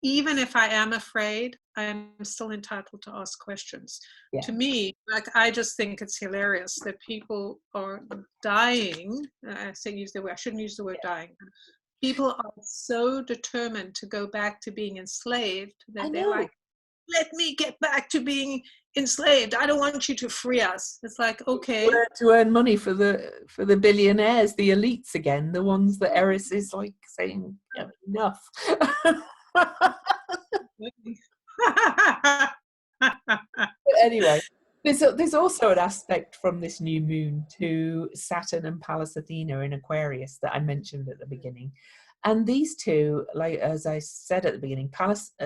even if I am afraid, I am still entitled to ask questions. Yeah, To me, like, I just think it's hilarious that people are dying. I shouldn't use the word dying. People are so determined to go back to being enslaved I that they're know. like, let me get back to being enslaved. I don't want you to free us. It's like, okay. To earn money for the billionaires, the elites again, the ones that Eris is like saying, enough. But anyway, there's also an aspect from this new moon to Saturn and Pallas Athena in Aquarius that I mentioned at the beginning. And these two, like as I said at the beginning,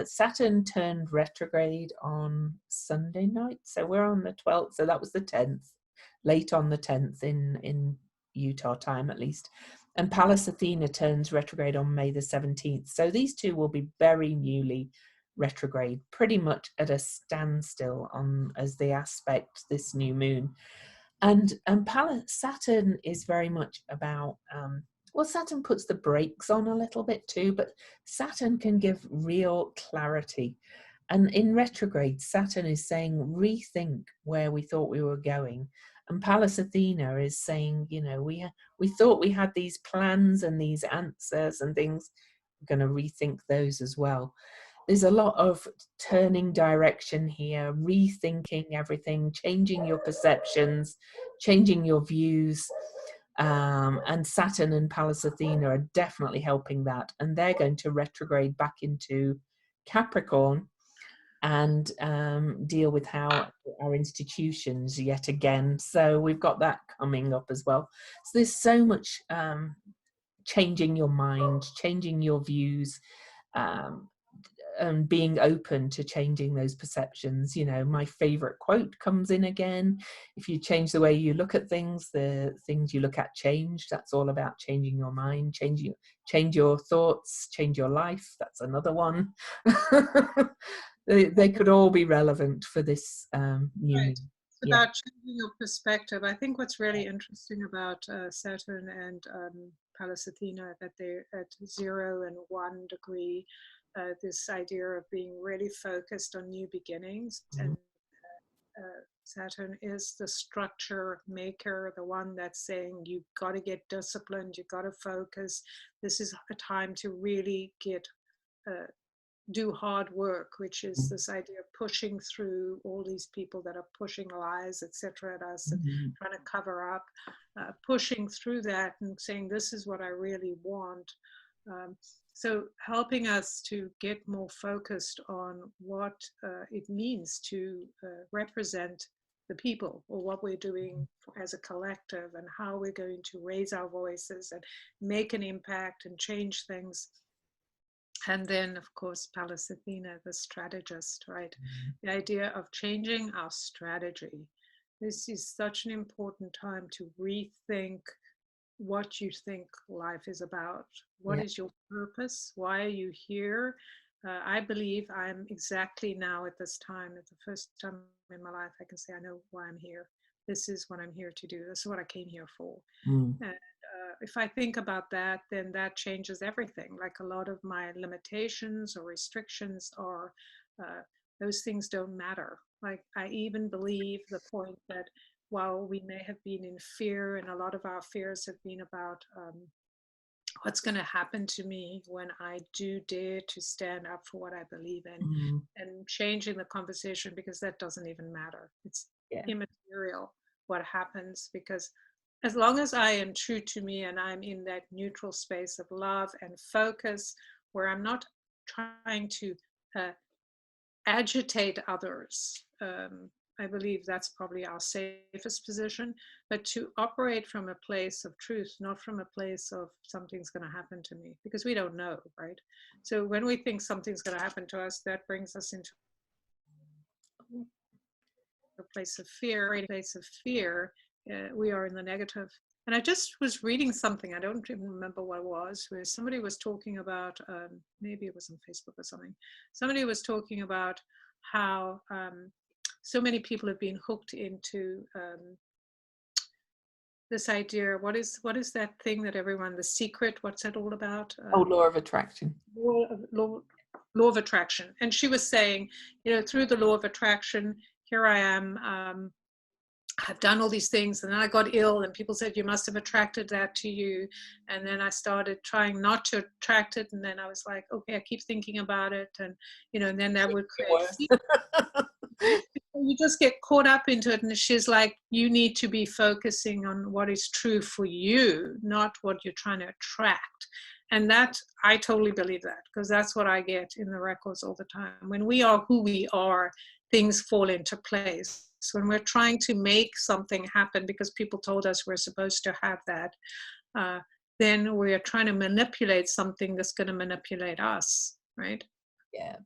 Saturn turned retrograde on Sunday night. So we're on the 12th. So that was the 10th, late on the 10th in Utah time at least. And Pallas Athena turns retrograde on May the 17th. So these two will be very newly retrograde, pretty much at a standstill on as they aspect this new moon. And Saturn is very much about Saturn puts the brakes on a little bit too, but Saturn can give real clarity. And in retrograde, Saturn is saying, rethink where we thought we were going. And Pallas Athena is saying, we thought we had these plans and these answers and things. We're going to rethink those as well. There's a lot of turning direction here, rethinking everything, changing your perceptions, changing your views. And Saturn and Pallas Athena are definitely helping that. And they're going to retrograde back into Capricorn and deal with how our institutions yet again. So we've got that coming up as well. So there's so much changing your mind, changing your views, being open to changing those perceptions. You know, my favorite quote comes in again: if you change the way you look at things, the things you look at change. That's all about changing your mind, change your thoughts, change your life. That's another one. They could all be relevant for this new Right. moon. It's Yeah. about changing your perspective. I think what's really interesting about Saturn and Pallas-Athena, that they're at 0 and 1 degree, this idea of being really focused on new beginnings. And Saturn is the structure maker, the one that's saying you've got to get disciplined, you've got to focus. This is a time to really do hard work, which is this idea of pushing through all these people that are pushing lies, etc., at us and trying to cover up, pushing through that and saying, this is what I really want. So helping us to get more focused on what it means to represent the people, or what we're doing as a collective, and how we're going to raise our voices and make an impact and change things. And then, of course, Pallas Athena, the strategist, right? The idea of changing our strategy. This is such an important time to rethink what you think life is about. What is your purpose? Why are you here? I believe I'm exactly now at this time, at the first time in my life, I can say I know why I'm here. This is what I'm here to do. This is what I came here for. And if I think about that, then that changes everything. Like a lot of my limitations or restrictions are, those things don't matter. Like I even believe the point that while we may have been in fear, and a lot of our fears have been about what's going to happen to me when I do dare to stand up for what I believe in, and changing the conversation, because that doesn't even matter. It's immaterial what happens, because as long as I am true to me and I'm in that neutral space of love and focus, where I'm not trying to agitate others, I believe that's probably our safest position. But to operate from a place of truth, not from a place of something's going to happen to me, because we don't know, right? So when we think something's going to happen to us, that brings us into a place of fear. In a place of fear, we are in the negative. And I just was reading something, I don't even remember what it was, where somebody was talking about, maybe it was on Facebook or something, somebody was talking about how so many people have been hooked into this idea. What is that thing that everyone, The Secret, what's that all about? Law of attraction. Law of attraction. And she was saying, through the law of attraction, here I am, I've done all these things, and then I got ill, and people said, you must have attracted that to you. And then I started trying not to attract it, and then I was like, okay, I keep thinking about it, and and then that would create fear. You just get caught up into it. And she's like, you need to be focusing on what is true for you, not what you're trying to attract. And that, I totally believe that, because that's what I get in the records all the time. When we are who we are, things fall into place. When we're trying to make something happen because people told us we're supposed to have that, then we're trying to manipulate something that's going to manipulate us, right? Yeah.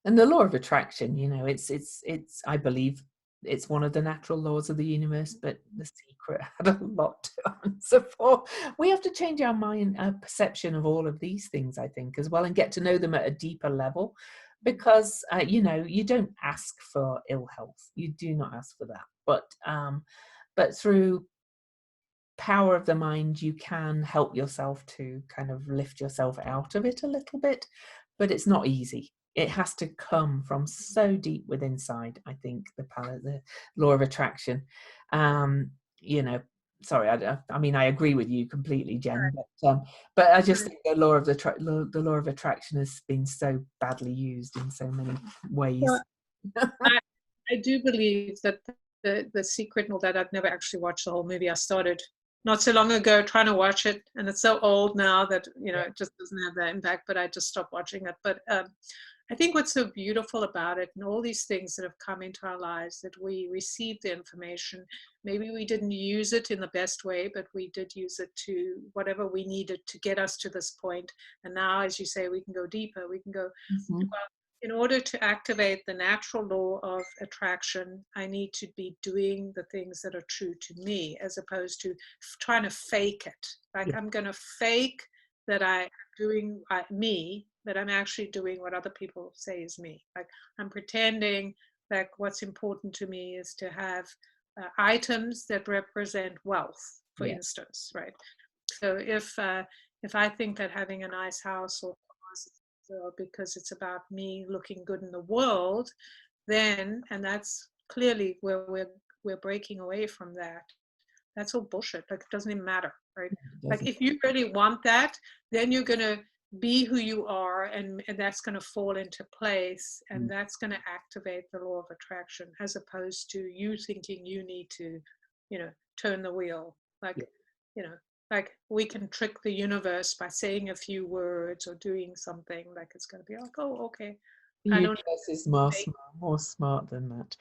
And the law of attraction, it's I believe it's one of the natural laws of the universe, but The Secret had a lot to answer for. We have to change our mind, our perception of all of these things, I think, as well, and get to know them at a deeper level, because you don't ask for ill health. You do not ask for that, but through power of the mind, you can help yourself to kind of lift yourself out of it a little bit, but it's not easy. It has to come from so deep within inside, I think, the law of attraction. Sorry, I mean, I agree with you completely, Jen, but I just think the law of attraction has been so badly used in so many ways. So I do believe that the Secret and all that, I've never actually watched the whole movie. I started not so long ago trying to watch it, and it's so old now that it just doesn't have that impact, but I just stopped watching it. But I think what's so beautiful about it, and all these things that have come into our lives, that we received the information. Maybe we didn't use it in the best way, but we did use it to whatever we needed to get us to this point. And now, as you say, we can go deeper. We can go in order to activate the natural law of attraction, I need to be doing the things that are true to me, as opposed to trying to fake it. Like, Yeah. I'm going to fake that I'm doing me, but I'm actually doing what other people say is me. Like, I'm pretending that what's important to me is to have items that represent wealth, for Yeah. instance, right? So if I think that having a nice house or cars because it's about me looking good in the world, then, and that's clearly where we're breaking away from that. That's all bullshit. Like, it doesn't even matter, right? It Like, doesn't. if you really want that, then you're gonna be who you are, and that's going to fall into place, and Mm. that's going to activate the law of attraction, as opposed to you thinking you need to, turn the wheel. Like, Yeah. like, we can trick the universe by saying a few words or doing something, like it's going to be like, oh, okay. The I don't universe is more smart than that.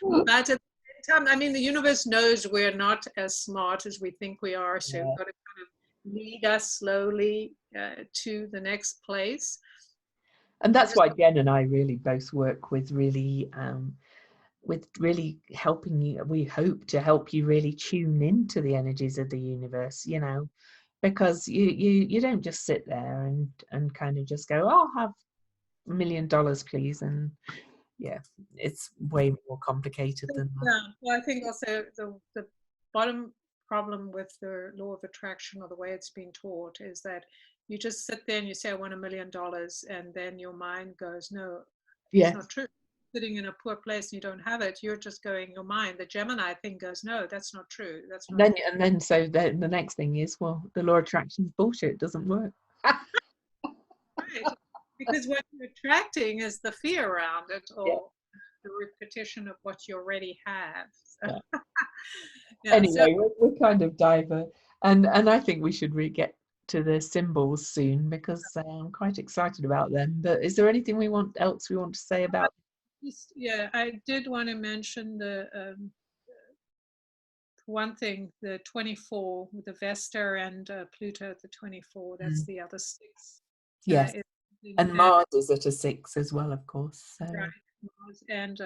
but at the same time, I mean, the universe knows we're not as smart as we think we are, so Yeah. we've got to kind of lead us slowly to the next place. And I that's just why Jen and I really both work with really helping you. We hope to help you really tune into the energies of the universe, because you don't just sit there and kind of just go, I'll have $1 million, please. And yeah, it's way more complicated than that. Yeah, well, I think also the bottom problem with the law of attraction, or the way it's been taught, is that you just sit there and you say, I want $1 million, and then your mind goes, no, it's Yeah. not true. Sitting in a poor place and you don't have it, you're just going, your mind, the Gemini thing goes, no, that's not true. That's And not then true. so the next thing is, well, the law of attraction is bullshit. It doesn't work. Right. Because what you're attracting is the fear around it, Yeah. or the repetition of what you already have. So, Yeah. yeah. So Anyway, we're kind of diver, and I think we should get to the symbols soon, because I'm quite excited about them. But is there anything we want to say about? yeah, I did want to mention the one thing, the 24 with the Vesta and Pluto at the 24. That's Mm. the other six. Yes, and That, Mars is at a 6 as well, of course. So right, and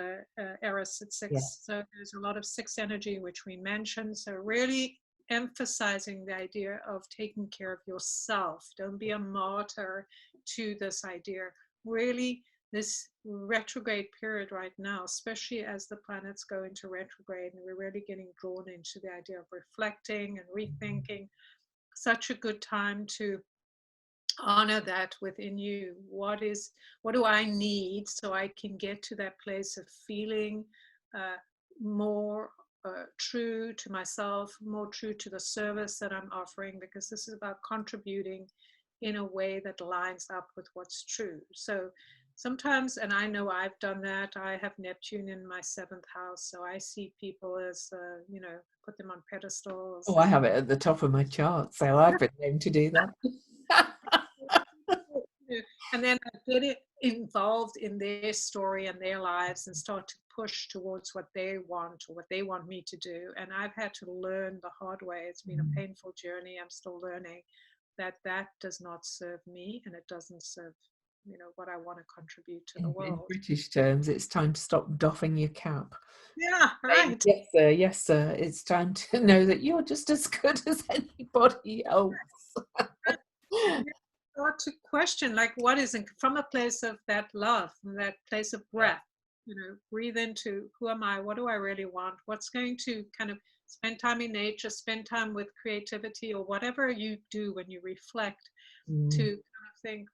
Eris at yeah. 6. So there's a lot of 6 energy, which we mentioned. So really emphasizing the idea of taking care of yourself. Don't be a martyr to this idea. Really, this retrograde period right now, especially as the planets go into retrograde, and we're really getting drawn into the idea of reflecting and rethinking, such a good time to honor that within you. What do I need so I can get to that place of feeling more true to myself, more true to the service that I'm offering, because this is about contributing in a way that lines up with what's true. So sometimes, and I know I've done that, I have Neptune in my 7th house, so I see people as put them on pedestals. Oh, I have it at the top of my chart, so I've been known to do that. And then I get it involved in their story and their lives, and start to push towards what they want, or what they want me to do. And I've had to learn the hard way. It's been a painful journey. I'm still learning that does not serve me, and it doesn't serve what I want to contribute to the In world. British terms, it's time to stop doffing your cap. Yeah, Saying, right. yes, sir, yes, sir. It's time to know that you're just as good as anybody else. Start to question, like, what is it, from a place of that love, from that place of breath. Breathe into, who am I? What do I really want? What's going to kind of spend time in nature, spend time with creativity, or whatever you do when you reflect, to kind of think,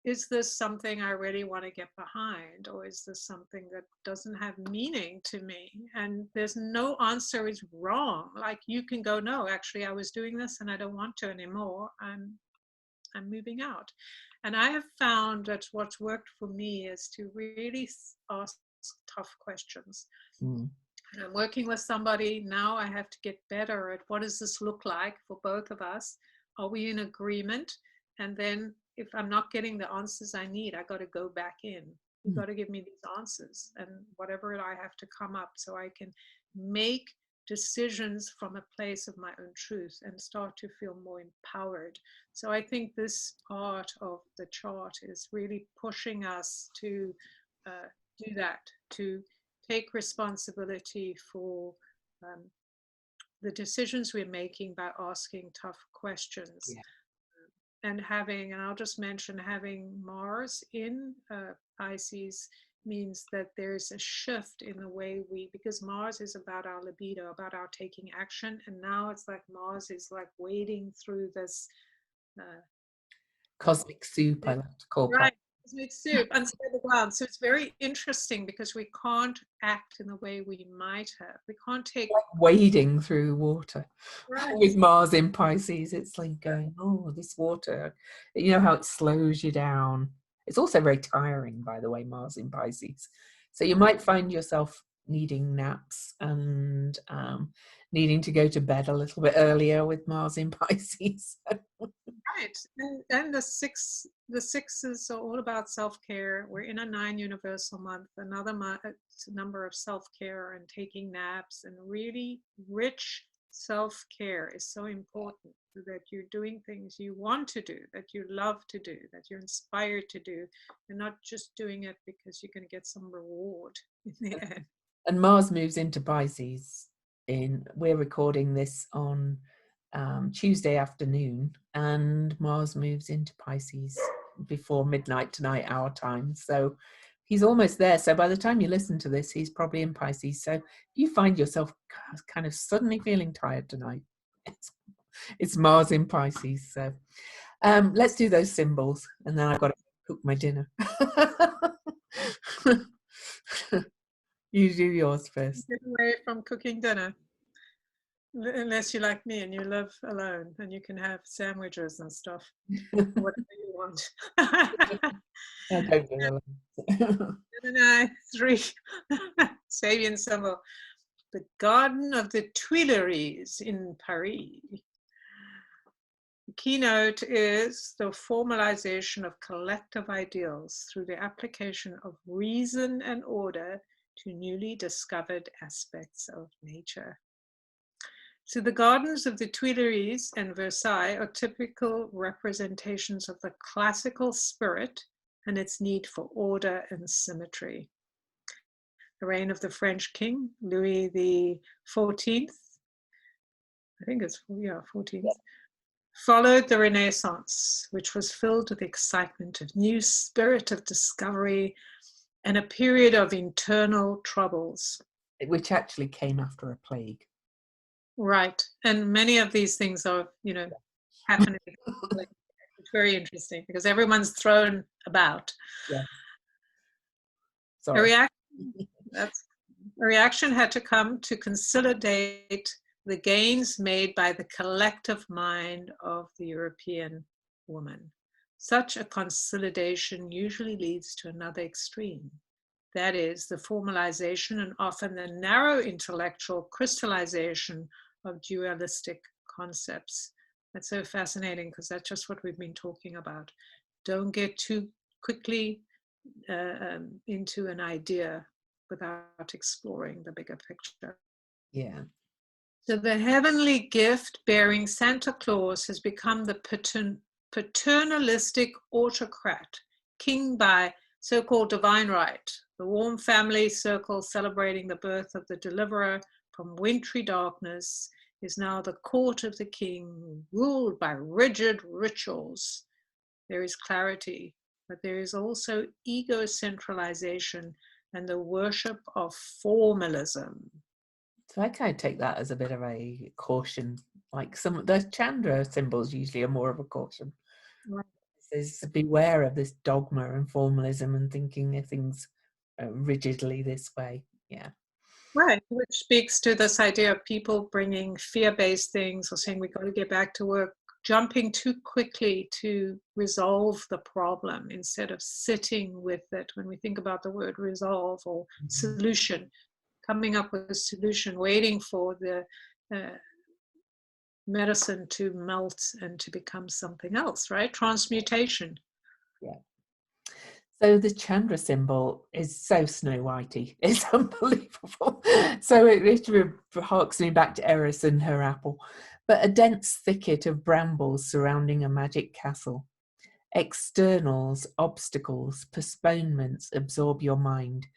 is this something I really want to get behind, or is this something that doesn't have meaning to me? And there's no answer is wrong. Like, you can go, no, actually I was doing this and I don't want to anymore. I'm moving out. And I have found that what's worked for me is to really ask tough questions. Mm. And I'm working with somebody now. I have to get better at, what does this look like for both of us? Are we in agreement? And then if I'm not getting the answers I need, I got to go back in. You got to give me these answers, and whatever I have to come up, so I can make decisions from a place of my own truth and start to feel more empowered. So I think this part of the chart is really pushing us to do that, to take responsibility for the decisions we're making by asking tough questions. Yeah. And having, and I'll just mention, having Mars in Pisces means that there's a shift in the way we, because Mars is about our libido, about our taking action, and now it's like Mars is like wading through this Cosmic soup, I like to call right, cosmic soup, unstable ground. So it's very interesting because we can't act in the way we might have. We can't take wading through water. right. With Mars in Pisces, it's like going, oh, this water, you know how it slows you down. It's also very tiring, by the way, Mars in Pisces. So you might find yourself needing naps and needing to go to bed a little bit earlier with Mars in Pisces. Right, and the sixes are all about self-care. We're in a 9 universal month, another number of self-care and taking naps, and really rich self-care is so important, so that you're doing things you want to do, that you love to do, that you're inspired to do, and not just doing it because you're going to get some reward in the end. And Mars moves into Pisces we're recording this on Tuesday afternoon, and Mars moves into Pisces before midnight tonight, our time. So he's almost there. So by the time you listen to this, he's probably in Pisces. So if you find yourself kind of suddenly feeling tired tonight, it's Mars in Pisces. So let's do those symbols, and then I've got to cook my dinner. You do yours first. Get away from cooking dinner. Unless you're like me and you live alone and you can have sandwiches and stuff, whatever you want. I don't do Gemini 3, Sabian symbol. The Garden of the Tuileries in Paris. The keynote is the formalization of collective ideals through the application of reason and order to newly discovered aspects of nature. So the gardens of the Tuileries and Versailles are typical representations of the classical spirit and its need for order and symmetry. The reign of the French king, Louis XIV, I think it's, 14th, followed the Renaissance, which was filled with excitement of new spirit of discovery and a period of internal troubles. Which actually came after a plague. Right. And many of these things are, happening. It's very interesting because everyone's thrown about. Yeah. Sorry. A reaction had to come to consolidate the gains made by the collective mind of the European woman. Such a consolidation usually leads to another extreme. That is the formalization and often the narrow intellectual crystallization of dualistic concepts. That's so fascinating because that's just what we've been talking about. Don't get too quickly into an idea without exploring the bigger picture. Yeah. So the heavenly gift bearing Santa Claus has become the paternalistic autocrat, king by so-called divine right. The warm family circle celebrating the birth of the deliverer from wintry darkness is now the court of the king, ruled by rigid rituals. There is clarity, but there is also ego-centralization and the worship of formalism. So I kind of take that as a bit of a caution. Like some of the Chandra symbols usually are more of a caution. Right. Is beware of this dogma and formalism and thinking of things rigidly this way. Yeah. Right, which speaks to this idea of people bringing fear-based things or saying we've got to get back to work, jumping too quickly to resolve the problem instead of sitting with it. When we think about the word resolve or solution, coming up with a solution, waiting for the medicine to melt and to become something else, right? Transmutation. Yeah. So the Chandra symbol is so Snow Whitey. It's unbelievable. So it harks me back to Eris and her apple. But a dense thicket of brambles surrounding a magic castle. Externals, obstacles, postponements absorb your mind.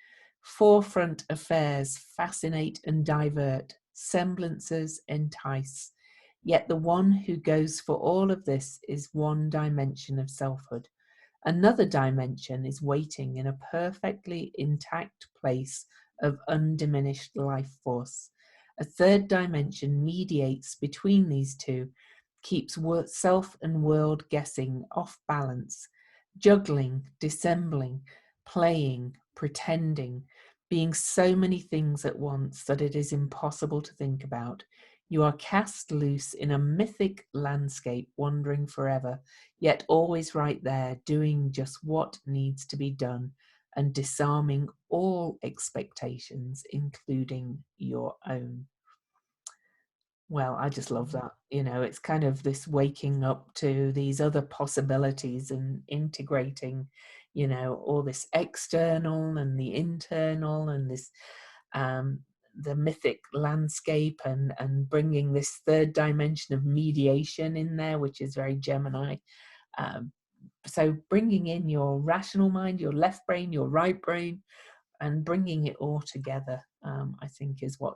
Forefront affairs fascinate and divert. Semblances entice. Yet the one who goes for all of this is one dimension of selfhood. Another dimension is waiting in a perfectly intact place of undiminished life force. A third dimension mediates between these two, keeps self and world guessing off balance, juggling, dissembling, playing, pretending, being so many things at once that it is impossible to think about. You are cast loose in a mythic landscape, wandering forever, yet always right there, doing just what needs to be done and disarming all expectations, including your own. Well, I just love that. You know, it's kind of this waking up to these other possibilities and integrating, you know, all this external and the internal and this the mythic landscape and bringing this third dimension of mediation in there, which is very Gemini. Um, so bringing in your rational mind, your left brain, your right brain, and bringing it all together, I think is what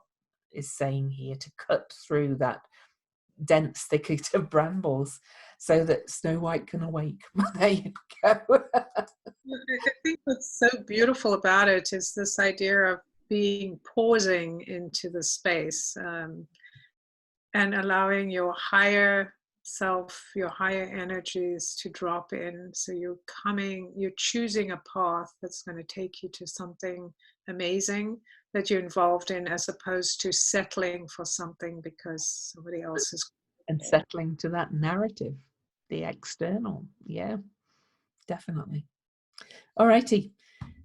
is saying here, to cut through that dense thicket of brambles so that Snow White can awake. There you go. I think what's so beautiful about it is this idea of being pausing into the space, and allowing your higher self, your higher energies to drop in. So you're choosing a path that's going to take you to something amazing that you're involved in, as opposed to settling for something because somebody else is. And settling to that narrative, the external. Yeah, definitely. All righty.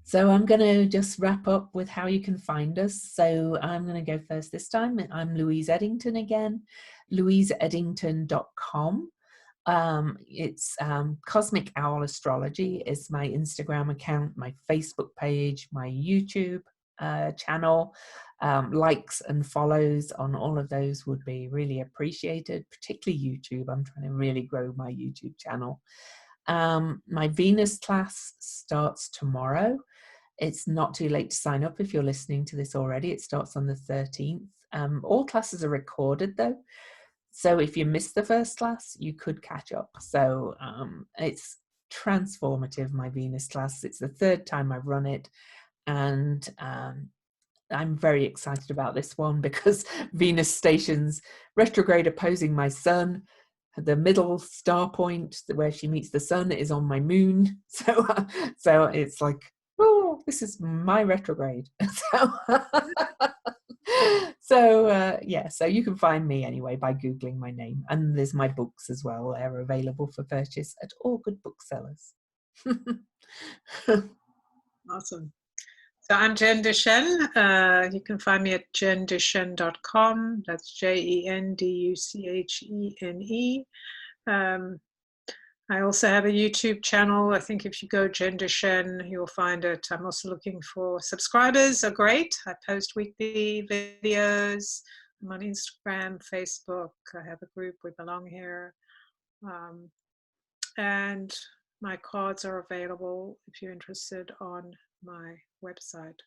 So I'm going to just wrap up with how you can find us. So I'm going to go first this time. I'm Louise Eddington again, louiseeddington.com. It's Cosmic Owl Astrology is my Instagram account, my Facebook page, my YouTube channel. Likes and follows on all of those would be really appreciated, particularly YouTube. I'm trying to really grow my YouTube channel. My Venus class starts tomorrow. It's not too late to sign up if you're listening to this already. It starts on the 13th. All classes are recorded though. So if you missed the first class, you could catch up. So it's transformative, my Venus class. It's the third time I've run it. And I'm very excited about this one because Venus stations retrograde opposing my sun. The middle star point where she meets the sun is on my moon. So it's like, oh, this is my retrograde. So you can find me anyway by Googling my name. And there's my books as well. They're available for purchase at all good booksellers. Awesome. So I'm Jen Duchenne. You can find me at jenduchenne.com. That's JenDuchene. I also have a YouTube channel. I think if you go Jen Duchenne, you'll find it. I'm also looking for subscribers. Are great. I post weekly videos. I'm on Instagram, Facebook. I have a group, We Belong Here. And my cards are available if you're interested on my website,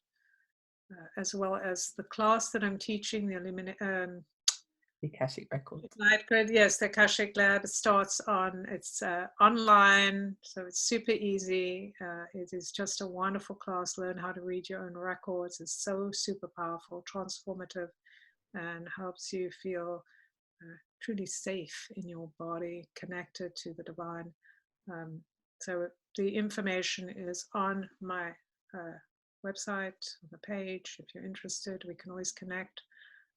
as well as the class that I'm teaching, the Akashic Records. Night Grid. Yes, the Akashic Lab starts on. It's online, so it's super easy. It is just a wonderful class. Learn how to read your own records. It's so super powerful, transformative, and helps you feel truly safe in your body, connected to the divine. So the information is on my website, on the page. If you're interested, we can always connect.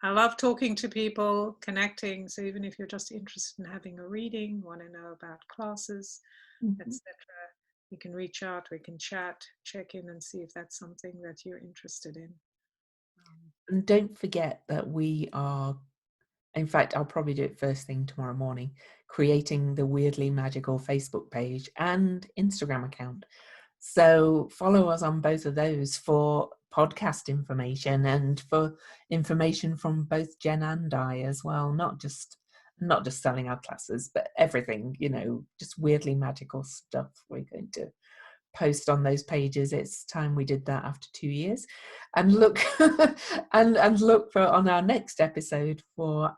I love talking to people, connecting. So even if you're just interested in having a reading, want to know about classes, etc., you can reach out, we can chat, check in and see if that's something that you're interested in. And don't forget that we are, in fact, I'll probably do it first thing tomorrow morning, creating the Weirdly Magical Facebook page and Instagram account. So follow us on both of those for podcast information and for information from both Jen and I as well. Not just selling our classes, but everything, just weirdly magical stuff we're going to post on those pages. It's time we did that after 2 years. And look and look for on our next episode for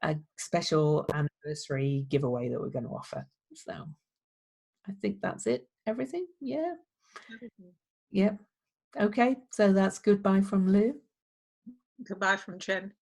a special anniversary giveaway that we're going to offer. So I think that's it. Everything? Yeah. Everything. Yep. Okay. So that's goodbye from Lou. Goodbye from Jen.